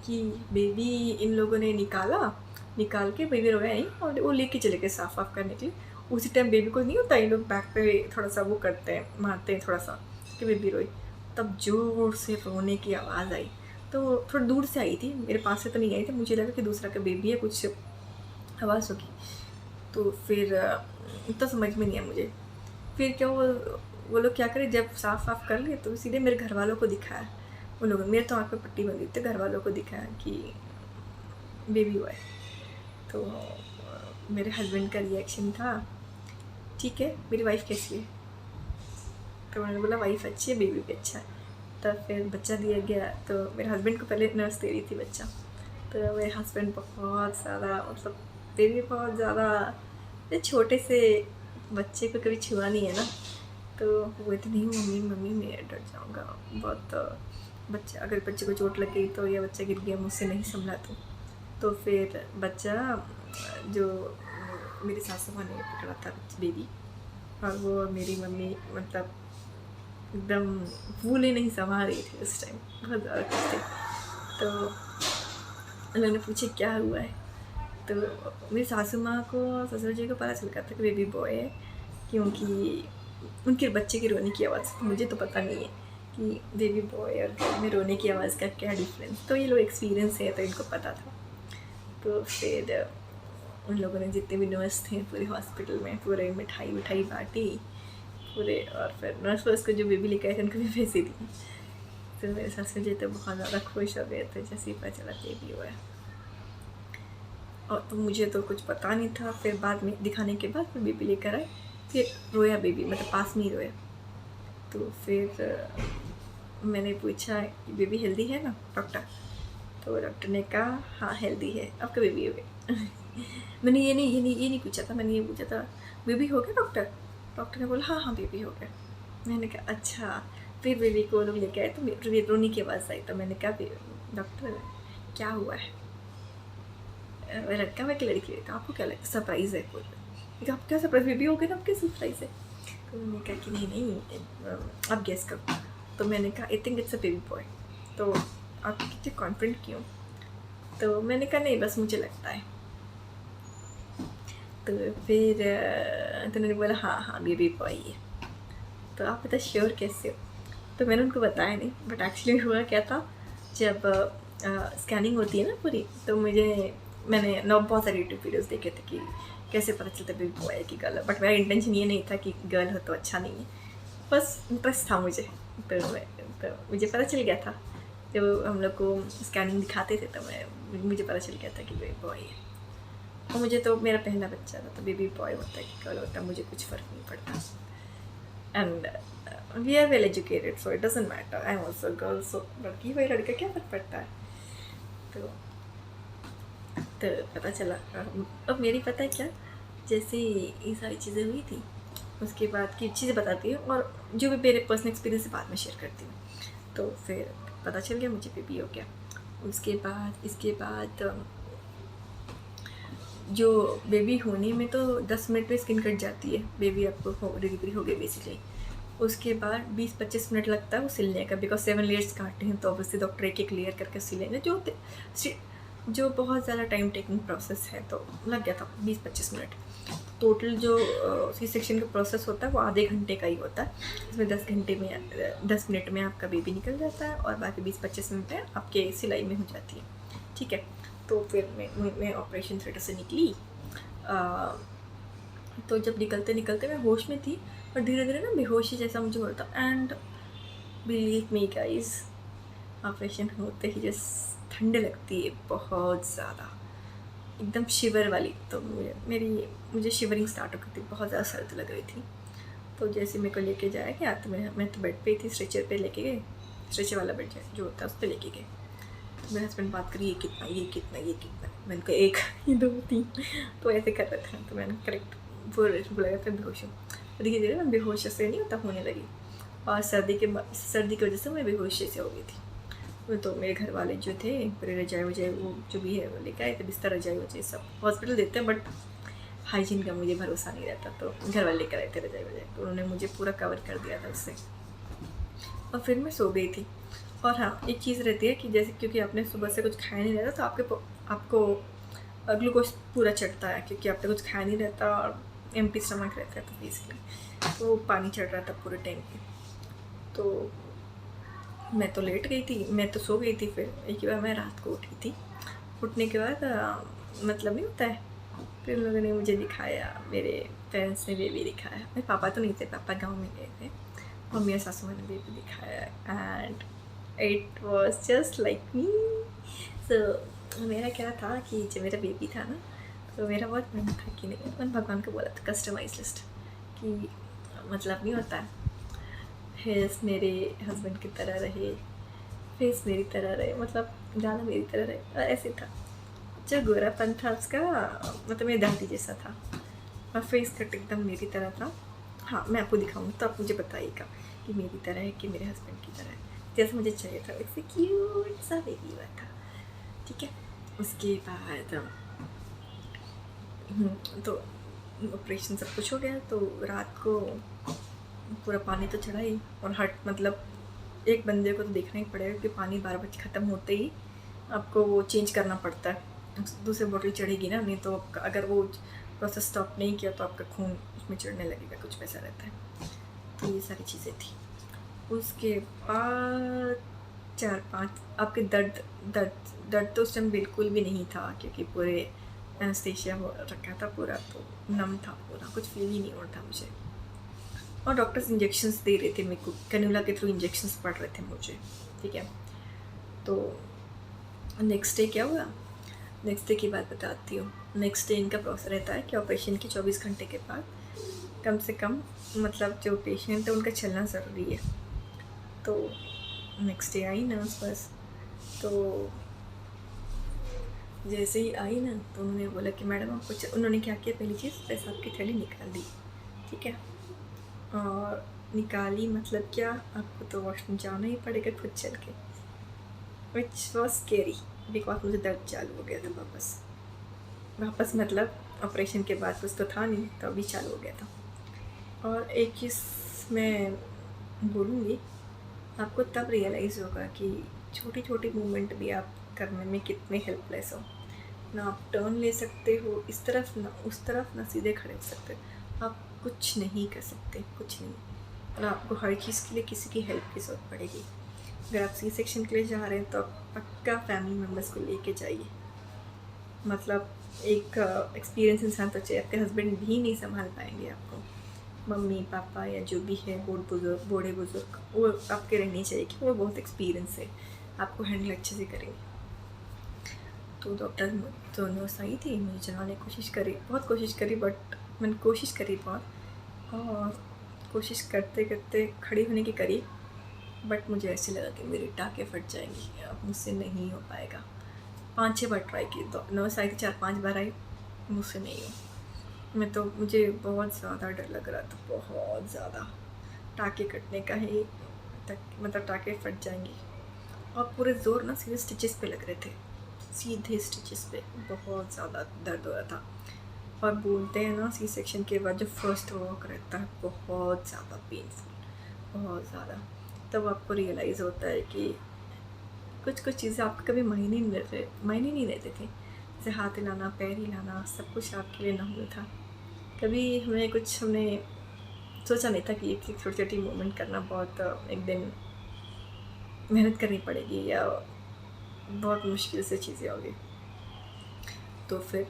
कि बेबी इन लोगों ने निकाल के बेबी रोया नहीं, और वो लेके चले गए साफ वाफ करने के लिए। उसी टाइम बेबी को नहीं होता, इन लोग बैक पे थोड़ा सा वो करते हैं, मारते हैं थोड़ा सा कि बेबी रोई। तब जोर से रोने की आवाज़ आई, तो थोड़ा दूर से आई थी, मेरे पास से तो नहीं आई थी। मुझे लगा कि दूसरा का बेबी है, कुछ आवाज़ होगी। तो फिर इतना समझ में नहीं आया मुझे। फिर क्या वो लोग क्या करें, जब साफ कर लिए तो सीधे मेरे घर वालों को दिखाया। उन लोगों ने, मेरे तो आँख पे पट्टी बंधी थी, घर वालों को दिखाया कि बेबी हुआ है। तो मेरे हस्बैंड का रिएक्शन था, ठीक है मेरी वाइफ कैसी है। तो मैंने बोला वाइफ अच्छी है, बेबी भी अच्छा है। तब फिर बच्चा दिया गया। तो मेरे हस्बैंड को पहले नर्स दे रही थी बच्चा। तो मेरे हस्बैंड बहुत ज़्यादा, मतलब बेबी बहुत ज़्यादा, छोटे से बच्चे को कभी छुआ नहीं है ना। तो वो इतनी नहीं, मम्मी मम्मी मैं डर जाऊँगा बहुत, बच्चा अगर बच्चे को चोट लग गई तो, या बच्चा गिर गया मुझसे नहीं संभला तो फिर बच्चा जो मेरी सासू माँ ने पकड़ा था बेबी, और वो मेरी मम्मी मतलब एकदम फूले नहीं समा रही थी उस टाइम, बहुत ज़्यादा खुश थे। तो उन्होंने पूछे क्या हुआ है। तो मेरी सासू माँ को, ससुर जी को पता चल गया था कि बेबी बॉय है, क्योंकि उनके बच्चे की रोने की आवाज़, मुझे तो पता नहीं है कि बेबी बॉय और घर में रोने की आवाज़ का क्या डिफरेंस। तो ये लोग एक्सपीरियंस है तो इनको पता था। तो फिर उन लोगों ने जितने भी नर्स थे पूरे हॉस्पिटल में पूरे मिठाई बांटी पूरे, और फिर नर्स वर्स को जो बेबी लेकर आए थे उनको भी पैसे दिए। तो मेरे ससुर जी तो बहुत ज़्यादा खुश हो गए थे जैसे ही पता चला बेबी हुआ है। और तो मुझे तो कुछ पता नहीं था। फिर बाद में दिखाने के बाद फिर बेबी लेकर आए, फिर रोया बेबी, मतलब पास में ही रोया। तो फिर मैंने पूछा कि बेबी हेल्दी है ना डॉक्टर। तो डॉक्टर ने कहा हाँ हेल्दी है, आपका बेबी हो गया। मैंने ये नहीं पूछा था, मैंने ये पूछा था बेबी हो गया डॉक्टर। डॉक्टर ने बोला हाँ हाँ बेबी हो गया। मैंने कहा अच्छा। फिर बेबी को लोग लेके आए तो रोने की आवाज़ आई। तो मैंने कहा डॉक्टर क्या हुआ है, लड़का है कि लड़की है। आपको क्या लगता है, सरप्राइज़ है कोई। आप क्या सरप्राइज, बेबी हो गया ना, आप क्या सरप्राइज़ है। तो मैंने कहा कि नहीं आप गेस करो। तो मैंने कहा I think it's a baby boy. तो आप कितने कॉन्फिडेंट क्यों। तो मैंने कहा नहीं बस मुझे लगता है। तो फिर तो उन्होंने बोला हाँ हाँ बेबी बॉय है। तो आप पता श्योर कैसे हो। तो मैंने उनको बताया नहीं, बट एक्चुअली हुआ क्या था, जब स्कैनिंग होती है ना पूरी, तो मैंने बहुत सारे यूट्यूब वीडियोस देखे थे कि कैसे पता चलता है बेबी बॉय है कि गर्ल है। बट मेरा इंटेंशन ये नहीं था कि गर्ल हो तो अच्छा नहीं है, बस इंटरेस्ट था मुझे। तो मुझे पता चल गया था जब हम लोग को स्कैनिंग दिखाते थे, तो मुझे पता चल गया था कि बेबी बॉय है। और मुझे तो मेरा पहला बच्चा था, तो बेबी बॉय होता है कि गर्ल होता है मुझे कुछ फ़र्क नहीं पड़ता। And we are well educated so it doesn't matter, I am also girl, so लड़की हो या लड़का क्या फ़र्क पड़ता है। तो पता चला। अब मेरी पता है क्या, जैसे ये सारी चीज़ें हुई थी उसके बाद की चीज़ें बताती हूँ, और जो भी मेरे पर्सनल एक्सपीरियंस बाद में शेयर करती हूँ। तो फिर पता चल गया मुझे बेबी हो गया। इसके बाद जो बेबी होने में तो 10 मिनट में स्किन कट जाती है, बेबी आपको डिलीवरी हो गई बेसिकली। उसके बाद 20-25 मिनट लगता है वो सिलने का, बिकॉज 7 लेयर्स काटते हैं तो ऑब्वियसली डॉक्टर एक लेयर करके सिलेंगे, जो बहुत ज़्यादा टाइम टेकिंग प्रोसेस है। तो लग गया था 20-25 मिनट। टोटल जो सी सेक्शन का प्रोसेस होता है वो आधे घंटे का ही होता है। इसमें 10 मिनट में आपका बेबी निकल जाता है, और बाकी 20-25 मिनट में आपके सिलाई में हो जाती है, ठीक है। तो फिर मैं ऑपरेशन थिएटर से निकली। तो जब निकलते मैं होश में थी, और धीरे धीरे ना बेहोशी जैसा मुझे हो रहा था। And believe me guys, operation होते ही जैसे ठंड लगती है बहुत ज़्यादा, एकदम शिवर वाली। तो मुझे शिवरिंग स्टार्ट हो गई थी, बहुत ज़्यादा सर्द लग रही थी। तो जैसे मेरे को लेके जाया गया तो मैं तो बेड पे ही थी, स्ट्रेचर पे लेके गए, स्ट्रेचर वाला बेड जो होता है उस पर लेके गए। तो मेरे हस्बैंड बात करी, ये कितना ये कितना ये कितना, मैंने कहा 1 2 3, तो ऐसे कर रहे थे। तो मैंने करेक्ट बोला, फिर बेहोश हूँ। तो धीरे धीरे मैं बेहोश से नहीं होता होने लगी, और सर्दी की वजह से मैं बेहोश से हो गई थी। तो मेरे घर वाले जो थे पूरे रजाई वजाई वो जो भी है वो लेके आए थे, बिस्तर रजाई वजाई सब हॉस्पिटल देते हैं, बट हाइजीन का मुझे भरोसा नहीं रहता, तो घर वाले लेकर आए थे रजाई वजाई। तो उन्होंने मुझे पूरा कवर कर दिया था उससे, और फिर मैं सो गई थी। और हाँ, एक चीज़ रहती है कि जैसे क्योंकि आपने सुबह से कुछ खाया नहीं रहता, तो आपको ग्लूकोज पूरा चढ़ता है, क्योंकि आपने कुछ खाया नहीं रहता और एम्प्टी स्टमक रहता है, तो बेसिकली तो पानी चढ़ रहा था पूरे टाइम पे। तो मैं तो लेट गई थी, मैं तो सो गई थी। फिर एक बार मैं रात को उठी थी, उठने के बाद मतलब नहीं होता है, फिर लोगों ने मुझे दिखाया, मेरे पेरेंट्स ने बेबी दिखाया। मेरे पापा तो नहीं थे, पापा गांव में गए थे, मम्मी और सासू ने बेबी दिखाया, and it was just like me. So मेरा क्या था कि जब मेरा बेबी था ना, तो मेरा बहुत मन था कि नहीं, मैंने भगवान को बोला था कस्टमाइज लिस्ट कि मतलब नहीं होता है, फेस मेरे हस्बैंड की तरह रहे, फेस मेरी तरह रहे, मतलब गाना मेरी तरह रहे, और ऐसे था। जो गोरापन था उसका मतलब मेरी दादी जैसा था, और फेस कट एकदम मेरी तरह था। हाँ, मैं आपको दिखाऊंगी तो आप मुझे बताइएगा कि मेरी तरह है कि मेरे हस्बैंड की तरह है, जैसे मुझे चाहिए था वैसे क्यूट सा बेबी हुआ था। ठीक है, उसके बाद तो ऑपरेशन सब कुछ हो गया। तो रात को पूरा पानी तो चढ़ा ही, और मतलब एक बंदे को तो देखना ही पड़ेगा कि पानी 12 बजे ख़त्म होते ही आपको वो चेंज करना पड़ता है, दूसरी बोतल चढ़ेगी ना, नहीं तो अगर वो प्रोसेस स्टॉप नहीं किया तो आपका खून उसमें चढ़ने लगेगा, कुछ वैसा रहता है। तो ये सारी चीज़ें थी। उसके बाद 4-5 आपके दर्द तो उस टाइम बिल्कुल भी नहीं था, क्योंकि पूरे एनेस्थीसिया हो रखा था पूरा, तो नम था पूरा, कुछ फील ही नहीं हो रहा था मुझे। और डॉक्टर्स इंजेक्शंस दे रहे थे मेरे को, कैनुला के थ्रू इंजेक्शंस पड़ रहे थे मुझे। ठीक है, तो नेक्स्ट डे क्या हुआ, नेक्स्ट डे की बात बताती हूँ। नेक्स्ट डे इनका प्रोसेस रहता है कि ऑपरेशन के 24 घंटे के बाद कम से कम मतलब जो पेशेंट है उनका चलना ज़रूरी है। तो नेक्स्ट डे आई नर्स बस, तो जैसे ही आई ना, तो उन्होंने बोला कि मैडम आपको उन्होंने क्या किया, पहली चीज़ पेशाब की थैली निकाल दी। ठीक है, और निकाली मतलब क्या, आपको तो वॉशरूम जाना ही पड़ेगा खुद चल के, विच वॉज स्केरी बिकॉज मुझे दर्द चालू हो गया था वापस मतलब ऑपरेशन के बाद कुछ तो था नहीं, तो अभी चालू हो गया था। और एक चीज़ मैं बोलूँगी, आपको तब रियलाइज़ होगा कि छोटी छोटी मूवमेंट भी आप करने में कितने हेल्पलेस हो। ना आप टर्न ले सकते हो इस तरफ ना उस तरफ, ना सीधे खड़े हो सकते हो, आप कुछ नहीं कर सकते, कुछ नहीं। और आपको हर चीज़ के लिए किसी की हेल्प की ज़रूरत पड़ेगी। अगर आप सी सेक्शन के लिए जा रहे हैं तो आप पक्का फैमिली मेम्बर्स को लेके जाइए, मतलब एक एक्सपीरियंस इंसान तो चाहिए, आपके हस्बैंड भी नहीं संभाल पाएंगे आपको, मम्मी पापा या जो भी है बूढ़े बुजुर्ग वो आपके रहने चाहिए कि वो बहुत एक्सपीरियंस है, आपको हैंडल अच्छे से करेंगे। तो डॉक्टर तो नर्स आई थी, मुझे चलाने की कोशिश करी, बहुत कोशिश करी, बट मैंने कोशिश करी बहुत, और कोशिश करते करते खड़ी होने की करी, बट मुझे ऐसे लगा कि मेरी टाँगें फट जाएंगी, अब मुझसे नहीं हो पाएगा। 5-6 बार ट्राई की, तो नर्स आई थी 4-5 बार आई, मुझसे नहीं हो। मुझे बहुत ज़्यादा डर लग रहा था, बहुत ज़्यादा, टाँके कटने का ही तक, मतलब टाँके फट जाएंगी। और पूरे ज़ोर ना सीधे स्टिचेस पे लग रहे थे, सीधे स्टिचेस पे, बहुत ज़्यादा दर्द हो रहा था। और बोलते हैं ना सी सेक्शन के बाद जो फर्स्ट वॉक रहता है बहुत ज़्यादा पेनफुल, बहुत ज़्यादा। तब आपको रियलाइज़ होता है कि कुछ चीज़ें आपको कभी मायने नहीं रहते थे, जैसे हाथ हिलाना, पैर हिलाना, सब कुछ आपके लिए नॉर्मल था। कभी हमने सोचा नहीं था कि एक छोटी छोटी मूवमेंट करना बहुत एक दिन मेहनत करनी पड़ेगी या बहुत मुश्किल से चीज़ें होगी। तो फिर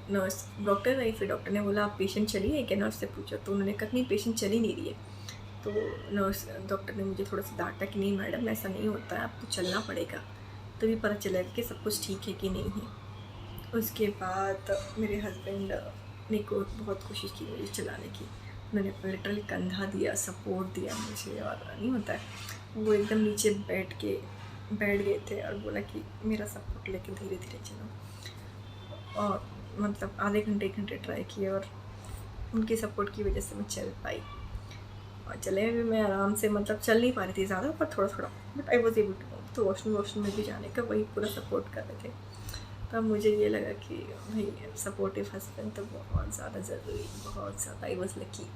डॉक्टर आई, फिर डॉक्टर ने बोला आप पेशेंट चलिए क्या, नर्स से पूछो। तो उन्होंने कहा नहीं पेशेंट चल ही नहीं रही है। तो डॉक्टर ने मुझे थोड़ा सा डांटा कि नहीं मैडम ऐसा नहीं होता है, आपको चलना पड़ेगा। तभी पता चलेगा कि सब कुछ ठीक है कि नहीं है। उसके बाद मेरे हस्बैंड ने को बहुत कोशिश की मुझे चलाने की। मैंने लिटरली कंधा दिया, सपोर्ट दिया मुझे, और नहीं होता है वो एकदम नीचे बैठ गए थे और बोला कि मेरा सपोर्ट लेके धीरे धीरे चलो। और मतलब आधे घंटे 1 घंटे ट्राई किए और उनके सपोर्ट की वजह से मैं चल पाई। और चले भी मैं आराम से, मतलब चल नहीं पा रही थी ज़्यादा, पर थोड़ा थोड़ा, but I was able to. तो वॉशरूम में भी जाने का वही पूरा सपोर्ट कर रहे थे। तब मुझे ये लगा कि भाई सपोर्टिव हस्बैंड तो बहुत ज़्यादा ज़रूरी, बहुत ज़्यादा। आई वॉज लकी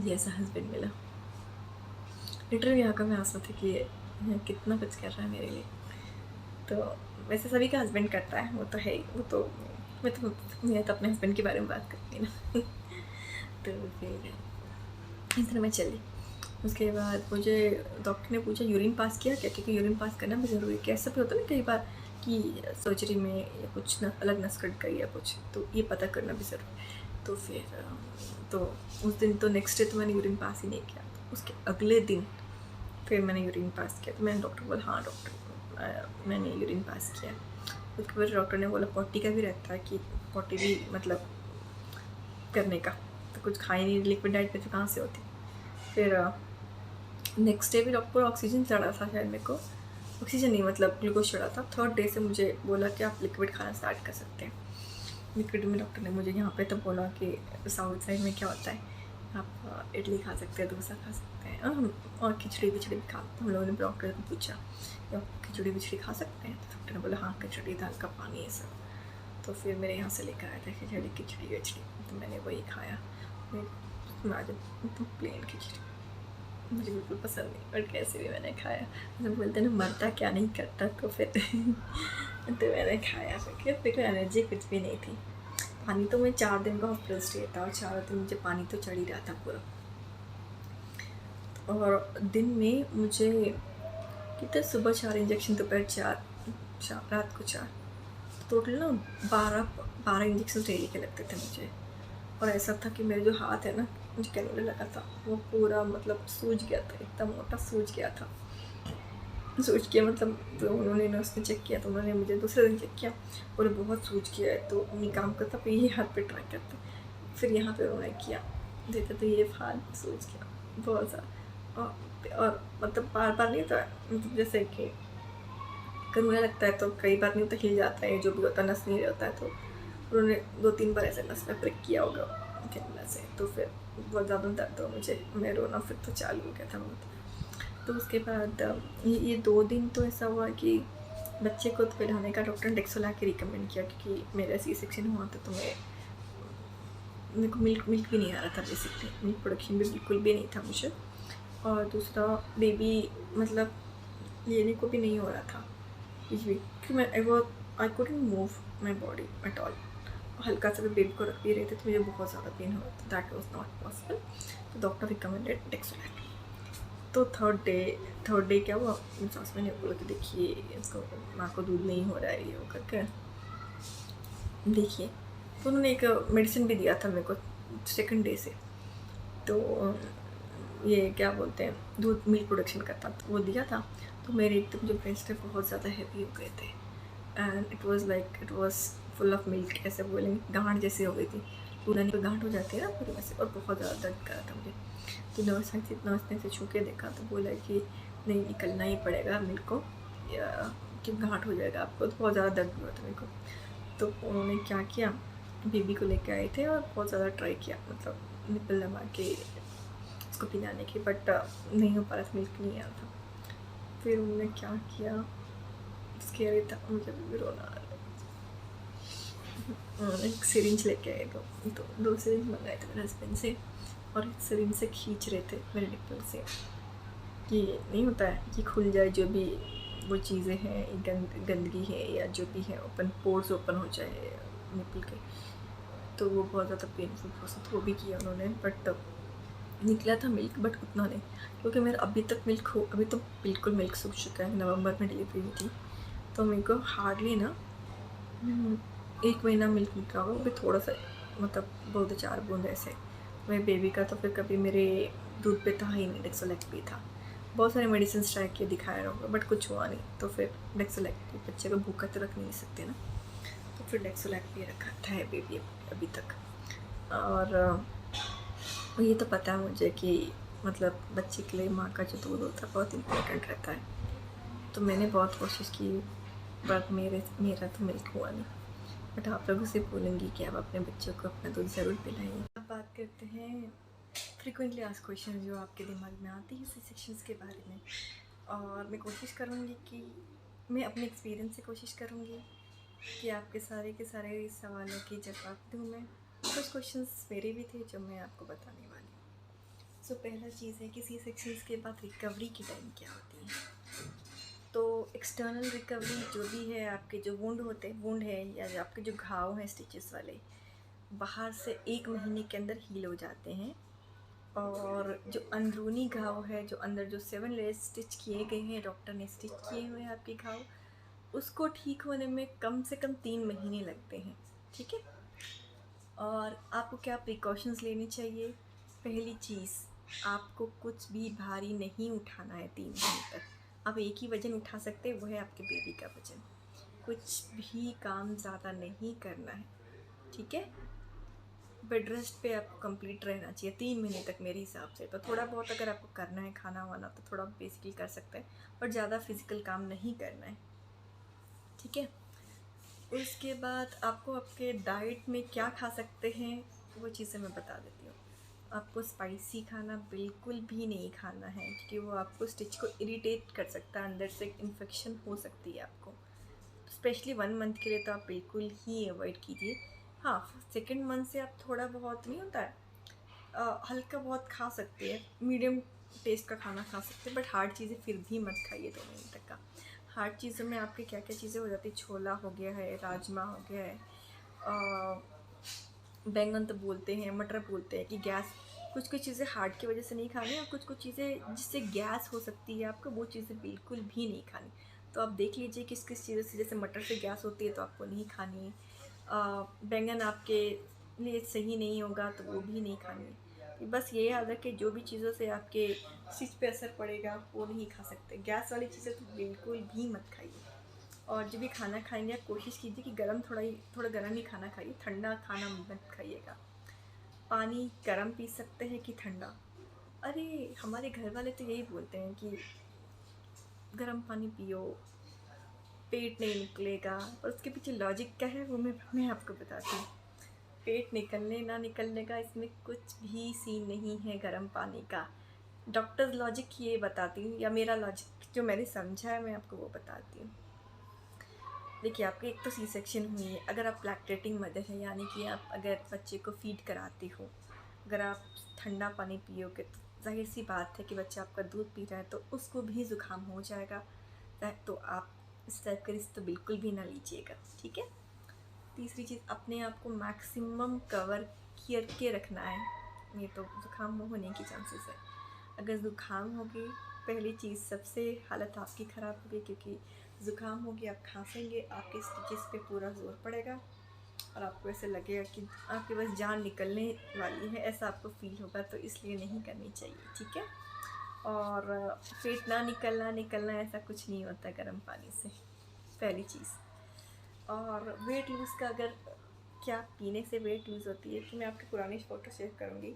ये ऐसा हस्बैंड मिला। लिटरली आंखों में आंसू थे कि ये कितना कुछ कर रहा है मेरे लिए। तो वैसे सभी का हस्बैंड करता है, वो तो है ही। वो तो मैं तो अपने हस्बैंड के बारे में बात करती ना। तो फिर इस तरह मैं चली। उसके बाद मुझे डॉक्टर ने पूछा यूरिन पास किया क्या, क्योंकि यूरिन पास करना भी ज़रूरी है। कैसा भी होता है ना कई बार कि सर्जरी में या कुछ ना अलग नस कट गई या कुछ, तो ये पता करना भी ज़रूरी है। तो फिर तो उस दिन तो नेक्स्ट डे तो मैंने यूरिन पास ही नहीं किया। उसके अगले दिन फिर मैंने यूरिन पास किया। तो मैंने डॉक्टर को बोला हाँ डॉक्टर मैंने यूरिन पास किया। उसके बाद डॉक्टर ने बोला पॉटी का भी रहता है कि पॉटी भी मतलब करने का, तो कुछ खाई नहीं, लिक्विड डाइट पे तो कहाँ से होती। फिर नेक्स्ट डे भी डॉक्टर ऑक्सीजन चढ़ा था शायद मेरे को, ऑक्सीजन नहीं मतलब ग्लूकोज चढ़ा था। 3rd डे से मुझे बोला कि आप लिक्विड खाना स्टार्ट कर सकते हैं। लिक्विड में डॉक्टर ने मुझे यहाँ पे तब बोला कि साउथ साइड में क्या होता है, आप इडली खा सकते हैं, डोसा खा सकते हैं, और खिचड़ी विचड़ी भी खा। हम लोगों ने डॉक्टर को पूछा आप खिचड़ी विचड़ी खा सकते हैं, तो डॉक्टर ने बोला हाँ खिचड़ी दाल का पानी ये सब। तो फिर मेरे यहाँ से लेकर आया था खिचड़ी विचड़ी, तो मैंने वही खाया। मैं आज प्लेन खिचड़ी मुझे बिल्कुल पसंद नहीं, और कैसे भी मैंने खाया। मतलब बोलते ना मरता क्या नहीं करता, तो फिर तो मैंने खाया। फिर कोई एनर्जी कुछ भी नहीं थी। पानी तो मैं 4 दिन का हॉस्पिटल स्टे था और 4 दिन मुझे पानी तो चढ़ ही रहा था पूरा। और दिन में मुझे कितने, सुबह 4 इंजेक्शन, दोपहर 4, रात को 4, टोटल ना 12 इंजेक्शन डेली के लगते थे मुझे। और ऐसा था कि मेरे जो हाथ है ना, मुझे कैनुला लगा था, वो पूरा मतलब सूज गया था, इतना मोटा सूज गया था। सूज गया मतलब तो उन्होंने उसने चेक किया, तो उन्होंने मुझे दूसरे दिन चेक किया, बोले बहुत सूज गया है। तो नहीं काम करता, फिर ये हाथ पे ट्राई करता, फिर यहाँ पे उन्होंने किया, देखा तो ये फाल सूज गया बहुत ज़्यादा। और मतलब बार नहीं होता, मतलब जैसे कि करूँगा लगता है तो कई बार नहीं होता, हिल जाता है, जो भी होता है नस नहीं रहता है। तो उन्होंने 2-3 बार ऐसे नस में प्रिक किया होगा कैनुला से, तो फिर बहुत ज़्यादा दर्द हुआ मुझे, मैं रोना फिर तो चालू हो गया था बहुत। तो उसके बाद ये 2 दिन तो ऐसा हुआ कि बच्चे को तो पिलाने का डॉक्टर ने डेक्सोला के रिकमेंड किया, क्योंकि मेरा C-सेक्शन हुआ था, तो मेरे को मिल्क भी नहीं आ रहा था। बेसिकली मिल्क प्रोडक्शन भी बिल्कुल भी नहीं था मुझे। और दूसरा बेबी मतलब लेने को भी नहीं हो रहा था कुछ भी, क्योंकि मैं I couldn't move my body at all. हल्का सा भी बेबी को रख भी रहे थे तो मुझे बहुत ज़्यादा पेन हो रहा था, दैट वॉज नॉट पॉसिबल। तो डॉक्टर रिकमेंडेड डेक्सोला। तो थर्ड डे क्या हुआ, सास मैंने बोला कि देखिए इसको, माँ को दूध नहीं हो रहा है, ये वो करके देखिए। तो उन्होंने एक मेडिसिन भी दिया था मेरे को 2nd डे से। तो ये क्या बोलते हैं, दूध मिल्क प्रोडक्शन करता, तो वो दिया था। तो मेरे एकदम जो ब्रेस्ट थे बहुत ज़्यादा हैवी हो गए थे, and it was full of milk, ऐसे बोलेंगे गांठ जैसी हो गई थी, पूरा नहीं गांठ हो जाती है ना पूरी वैसे, और बहुत ज़्यादा दर्द कर रहा था मुझे। तो नर्स आई थी, नर्स ने से छू के देखा तो बोला कि नहीं निकलना ही पड़ेगा मिल्क को, या कि गांठ हो जाएगा आपको। तो बहुत ज़्यादा दर्द हुआ था मेरे को। तो उन्होंने क्या किया, बेबी को लेके आए थे और बहुत ज़्यादा ट्राई किया, मतलब निपल लगा के उसको पिलाने की, बट नहीं हो पा रहा था, मिल्क नहीं आ रहा था। फिर उन्होंने क्या किया, स्कैरी था, मुझे भी रोना आ रहा। एक सिरिंज लेके आए, तो 2 सिरिंज मंगाए थे मेरे हस्बैंड से, और एक सिरिंज से खींच रहे थे मेरे निप्पल से, कि नहीं होता है कि खुल जाए जो भी वो चीज़ें हैं, गंदगी है या जो भी है, ओपन पोर्स ओपन हो जाए निप्पल के। तो वो बहुत ज़्यादा पेनफुल प्रोसेस, वो भी किया उन्होंने, बट निकला था मिल्क, बट उतना नहीं, क्योंकि मेरा अभी तो बिल्कुल मिल्क सूख चुका है। नवंबर में डिलीवरी हुई थी, तो मेरे को हार्डली ना 1 महीना मिल्क निकला होगा, भी थोड़ा सा, मतलब 2-4 बूंद ऐसे। मेरे बेबी का तो फिर कभी मेरे दूध पे था ही नहीं, डेक्सोलेट भी था, बहुत सारे मेडिसिन ट्राई किए, दिखाया रहा बट कुछ हुआ नहीं। तो फिर डेक्सोलैक, बच्चे को भूखा तो रख नहीं सकते ना, तो फिर डेक्सोलैक भी रखा था है बेबी अभी तक। और ये तो पता है मुझे कि मतलब बच्चे के लिए माँ का जो दूध होता है बहुत इम्पोर्टेंट रहता है। तो मैंने बहुत कोशिश की, बट मेरा तो मिल्क हुआ नहीं। बट आप लोगों से बोलूँगी कि आप अपने बच्चों को अपना दूध ज़रूर पिलाइए। अब बात करते हैं फ्रिक्वेंटली आस्क्ड क्वेश्चन जो आपके दिमाग में आती है सी सेक्शंस के बारे में। और मैं कोशिश करूँगी कि मैं अपने एक्सपीरियंस से कोशिश करूँगी कि आपके सारे के सारे सवालों के जवाब दूँ मैं। कुछ क्वेश्चंस मेरे भी थे जो मैं आपको बताने वाली हूँ। सो पहला चीज़ है कि सी सेक्शंस के बाद रिकवरी की टाइम क्या होती है। तो एक्सटर्नल रिकवरी जो भी है, आपके जो वुंड है या जो आपके जो घाव हैं स्टिचेस वाले, बाहर से 1 महीने के अंदर हील हो जाते हैं। और जो अंदरूनी घाव है, जो अंदर जो 7 लेयर्स स्टिच किए गए हैं, डॉक्टर ने स्टिच किए हुए हैं आपके घाव, उसको ठीक होने में कम से कम 3 महीने लगते हैं। ठीक है। और आपको क्या प्रिकॉशंस लेनी चाहिए। पहली चीज़, आपको कुछ भी भारी नहीं उठाना है 3 महीने तक। आप एक ही वज़न उठा सकते हैं, वो है आपके बेबी का वज़न। कुछ भी काम ज़्यादा नहीं करना है। ठीक है। बेड रेस्ट पे आपको कंप्लीट रहना चाहिए 3 महीने तक मेरे हिसाब से। तो थोड़ा बहुत अगर आपको करना है खाना वाना तो थोड़ा बेसिकली कर सकते हैं, और ज़्यादा फिजिकल काम नहीं करना है। ठीक है। उसके बाद आपको आपके डाइट में क्या खा सकते हैं वो चीज़ें मैं बता देती हूँ। आपको स्पाइसी खाना बिल्कुल भी नहीं खाना है, क्योंकि वो आपको स्टिच को इरिटेट कर सकता है, अंदर से इन्फेक्शन हो सकती है आपको। स्पेशली 1 मंथ के लिए तो आप बिल्कुल ही अवॉइड कीजिए। हाँ, सेकेंड मंथ से आप थोड़ा बहुत नहीं होता है, हल्का बहुत खा सकते हैं, मीडियम टेस्ट का खाना खा सकते हैं, बट हार्ड चीज़ें फिर भी मत खाइए 2 महीने तक का। हार्ड चीज़ों में आपके क्या क्या चीज़ें हो जाती है, छोला हो गया है, राजमा हो गया है, बैंगन तो बोलते हैं, मटर बोलते हैं कि गैस, कुछ कुछ चीज़ें हार्ट की वजह से नहीं खानी, और कुछ कुछ चीज़ें जिससे गैस हो सकती है आपको, वो चीज़ें बिल्कुल भी नहीं खानी। तो आप देख लीजिए किस किस चीज़ों से, जैसे मटर से गैस होती है तो आपको नहीं खानी। बैंगन आपके लिए सही नहीं होगा तो वो भी नहीं खानी। बस ये याद रखें, जो भी चीज़ों से आपके स्टिच पे असर पड़ेगा वो नहीं खा सकते। गैस वाली चीज़ें तो बिल्कुल भी मत खाइए। और जब भी खाना खाएंगे आप कोशिश कीजिए कि थोड़ा गर्म ही खाना खाइए, ठंडा खाना मत खाइएगा। पानी गर्म पी सकते हैं कि ठंडा। अरे हमारे घर वाले तो यही बोलते हैं कि गर्म पानी पियो, पेट नहीं निकलेगा। और उसके पीछे लॉजिक क्या है वो मैं आपको बताती हूँ। पेट निकलने ना निकलने का इसमें कुछ भी सीन नहीं है गर्म पानी का। डॉक्टर्स लॉजिक ये बताती हूँ, या मेरा लॉजिक जो मैंने समझा है मैं आपको वो बताती हूँ। देखिए, आपकी एक तो सी सेक्शन हुई है, अगर आप लैक्टेटिंग मदर है, यानी कि आप अगर बच्चे को फीड कराती हो, अगर आप ठंडा पानी पियोगे तो ज़ाहिर सी बात है कि बच्चा आपका दूध पी रहा है तो उसको भी ज़ुकाम हो जाएगा। तो आप इस टाइप का रिस्क तो बिल्कुल भी ना लीजिएगा। ठीक है। तीसरी चीज़, अपने आप को मैक्सिमम कवर करके रखना है, नहीं तो ज़ुकाम होने की चांसेस है। अगर ज़ुकाम होगी, पहली चीज़ सबसे हालत आपकी ख़राब होगी, क्योंकि ज़ुकाम होगी, आप खांसेंगे, आपके स्टिचेस पे पूरा ज़ोर पड़ेगा और आपको ऐसे लगेगा कि आपके बस जान निकलने वाली है, ऐसा आपको फील होगा। तो इसलिए नहीं करनी चाहिए। ठीक है। और पेट ना निकलना ऐसा कुछ नहीं होता गर्म पानी से, पहली चीज़। और वेट लूज़ का, अगर क्या पीने से वेट लूज़ होती है, तो मैं आपकी पुरानी फ़ोटो शेयर करूँगी।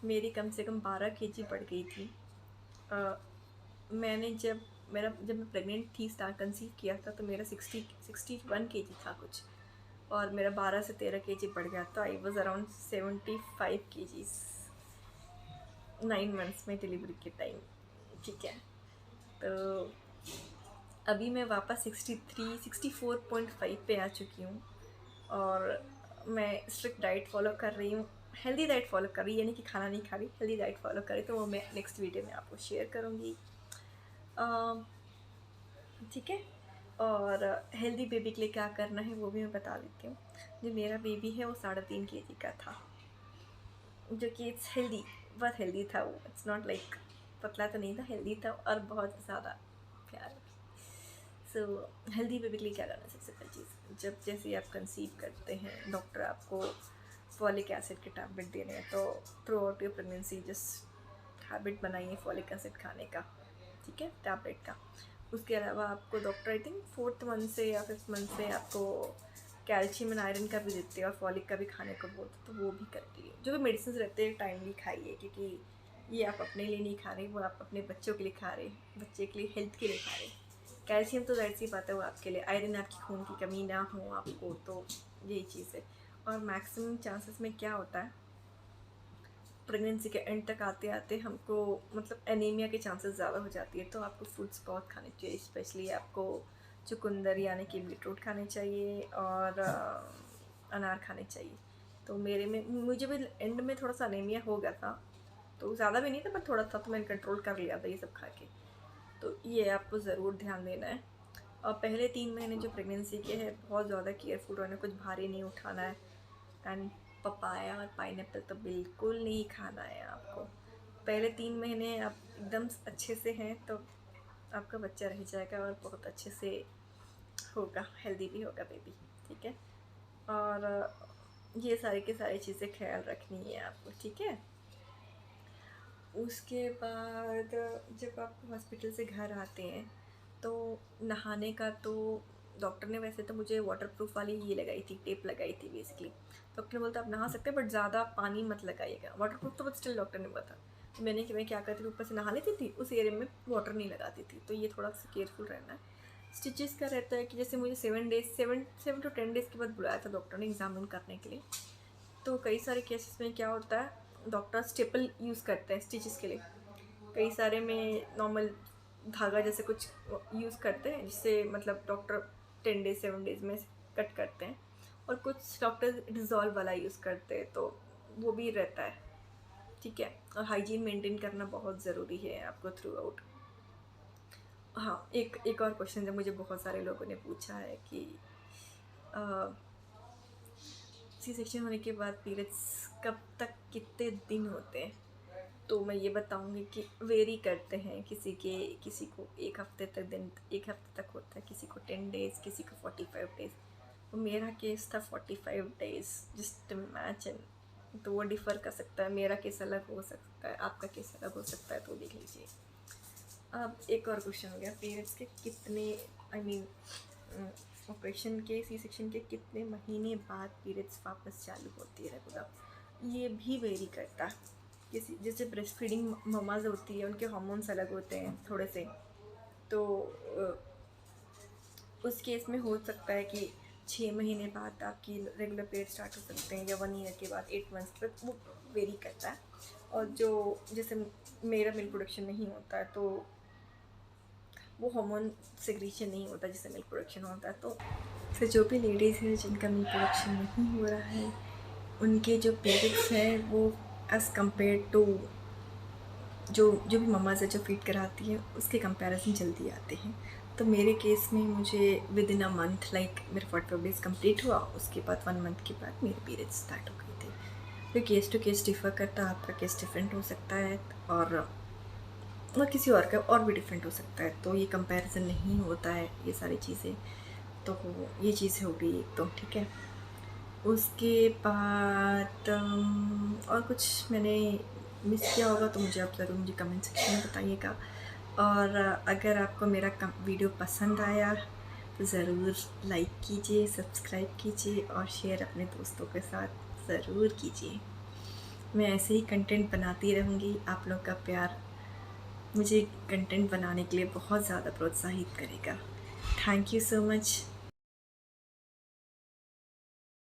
मेरी कम से कम 12 केजी बढ़ गई थी। मैंने जब मैं प्रेग्नेंट थी, स्टार्ट कंसीव किया था, तो मेरा 61 केजी था कुछ, और मेरा 12 से 13 केजी बढ़ गया। तो I was around 75 kgs 9 months में डिलीवरी के टाइम। ठीक है। तो अभी मैं वापस 64.5 पे आ चुकी हूँ, और मैं स्ट्रिक्ट डाइट फॉलो कर रही हूँ, हेल्दी डाइट फॉलो कर रही है, यानी कि खाना नहीं खा रही, हेल्दी डाइट फॉलो कर रही। तो वो मैं नेक्स्ट वीडियो में आपको शेयर करूँगी। ठीक है। और हेल्दी बेबी के लिए क्या करना है वो भी मैं बता देती हूँ। जो मेरा बेबी है वो 3.5 केजी का था, जो कि इट्स हेल्दी, बहुत हेल्दी था वो। इट्स नॉट लाइक पतला तो नहीं था, हेल्दी था और बहुत ज़्यादा प्यारा। सो हेल्दी बेबी के लिए क्या करना है, सबसे पहली चीज़, जब जैसे आप कंसीव करते हैं, डॉक्टर आपको फॉलिक एसिड के टैबलेट दे रहे हैं, तो through out your pregnancy just habit बनाइए फॉलिक एसिड खाने का। ठीक है, टैबलेट का। उसके अलावा आपको doctor I think 4th month से या 5th मंथ से आपको कैल्शियम एंड आयरन का भी देते हैं और फॉलिक का भी खाने को बोलते, तो वो भी करती है। जो भी मेडिसिन रहते हैं टाइमली खाइए, क्योंकि ये आप अपने लिए नहीं खा रहे, वो आप अपने बच्चों के लिए खा रहे, बच्चे के लिए हेल्थ के लिए खा रहे। कैल्शियम तो जाहिर सी बात है वो आपके लिए, आयरन आपकी खून की कमी ना हो आपको, तो यही चीज़ है। और मैक्सिमम चांसेस में क्या होता है, प्रेगनेंसी के एंड तक आते आते हमको मतलब एनीमिया के चांसेस ज़्यादा हो जाती है, तो आपको फ्रूट्स बहुत खाने चाहिए। स्पेशली आपको चुकंदर यानी कि बीटरूट खाने चाहिए और अनार खाने चाहिए। तो मुझे भी एंड में थोड़ा सा एनीमिया हो गया था, तो ज़्यादा भी नहीं था पर थोड़ा था, तो मैंने कंट्रोल कर लिया था ये सब खा के। तो ये आपको ज़रूर ध्यान देना है। और पहले 3 महीने जो प्रेगनेंसी के हैं बहुत ज़्यादा केयरफुल रहना, कुछ भारी नहीं उठाना है। एंड पपाया और पाइनएप्पल तो बिल्कुल नहीं खाना है आपको। पहले 3 महीने आप एकदम अच्छे से हैं तो आपका बच्चा रह जाएगा और बहुत अच्छे से होगा, हेल्दी भी होगा बेबी, ठीक है। और ये सारी की सारी चीज़ें ख्याल रखनी है आपको, ठीक है। उसके बाद जब आप हॉस्पिटल से घर आते हैं तो नहाने का तो डॉक्टर ने वैसे तो मुझे वाटरप्रूफ वाली ये लगाई थी, टेप लगाई थी बेसिकली। डॉक्टर ने बोलता आप नहा सकते हैं बट ज़्यादा पानी मत लगाइएगा, वाटरप्रूफ तो बट स्टिल डॉक्टर ने बोला था। तो मैंने कि मैं क्या करती थी, ऊपर से नहा लेती थी, उस एरिया में वाटर नहीं लगाती थी। तो ये थोड़ा सा केयरफुल रहना है। स्टिचेस का रहता है कि जैसे मुझे 7 to 10 डेज़ के बाद बुलाया था डॉक्टर ने एग्जामिन करने के लिए। तो कई सारे केसेस में क्या होता है, डॉक्टर स्टेपल यूज़ करते हैं स्टिचेस के लिए। कई सारे में नॉर्मल धागा जैसे कुछ यूज़ करते हैं, जिससे मतलब डॉक्टर 10 डेज 7 डेज़ में कट करते हैं। और कुछ डॉक्टर डिज़ोल्व वाला यूज़ करते हैं, तो वो भी रहता है, ठीक है। और हाइजीन मेंटेन करना बहुत ज़रूरी है आपको थ्रू आउट। हाँ, एक और क्वेश्चन जो मुझे बहुत सारे लोगों ने पूछा है कि सी सेक्शन होने के बाद पीरियड्स कब तक कितने दिन होते हैं। तो मैं ये बताऊंगी कि वेरी करते हैं, किसी को एक हफ्ते तक होता है, किसी को 10 डेज़, किसी को 45 डेज़। तो मेरा केस था 45 डेज़, जस्ट इमेजिन। तो वो डिफ़र कर सकता है, मेरा केस अलग हो सकता है, आपका केस अलग हो सकता है, तो देख लीजिए। अब एक और क्वेश्चन हो गया, पीरियड्स के कितने ऑपरेशन के सी सेक्शन के कितने महीने बाद पीरियड्स वापस चालू होती है रेगुलर। ये भी वेरी करता है। किसी जैसे ब्रेस्ट फीडिंग ममाज होती है, उनके हार्मोन्स अलग होते हैं थोड़े से, तो उस केस में हो सकता है कि 6 महीने बाद आपकी रेगुलर पीरियड स्टार्ट हो सकते हैं, या 1 ईयर के बाद 8 मंथ्स तक, वो वेरी करता है। और जो जैसे मेरा मिल्क प्रोडक्शन नहीं होता है, तो वो हार्मोन सेक्रीशन नहीं होता जिससे मिल्क प्रोडक्शन होता है। तो जो भी लेडीज़ हैं जिनका मिल्क प्रोडक्शन नहीं हो रहा है, उनके जो पीरियड्स हैं वो एज़ कम्पेयर टू जो भी ममाज़ है जो फीड कराती हैं उसके कंपैरिजन जल्दी आते हैं। तो मेरे केस में मुझे with in a month, like मेरे 45 डेज़ कंप्लीट हुआ, उसके बाद 1 मंथ के बाद मेरे पीरियड्स स्टार्ट हो गए थे। तो केस टू केस डिफ़र करता है, आपका केस डिफरेंट हो सकता है और किसी और का और भी डिफरेंट हो सकता है। तो ये कंपैरिजन नहीं होता है ये सारी चीज़ें। तो ये चीज़ हो गई एक, तो ठीक है। उसके बाद और कुछ मैंने मिस किया होगा तो मुझे आप ज़रूर मुझे कमेंट सेक्शन में बताइएगा। और अगर आपको मेरा वीडियो पसंद आया तो ज़रूर लाइक कीजिए, सब्सक्राइब कीजिए और शेयर अपने दोस्तों के साथ ज़रूर कीजिए। मैं ऐसे ही कंटेंट बनाती रहूँगी। आप लोग का प्यार मुझे कंटेंट बनाने के लिए बहुत ज़्यादा प्रोत्साहित करेगा। Thank you so much.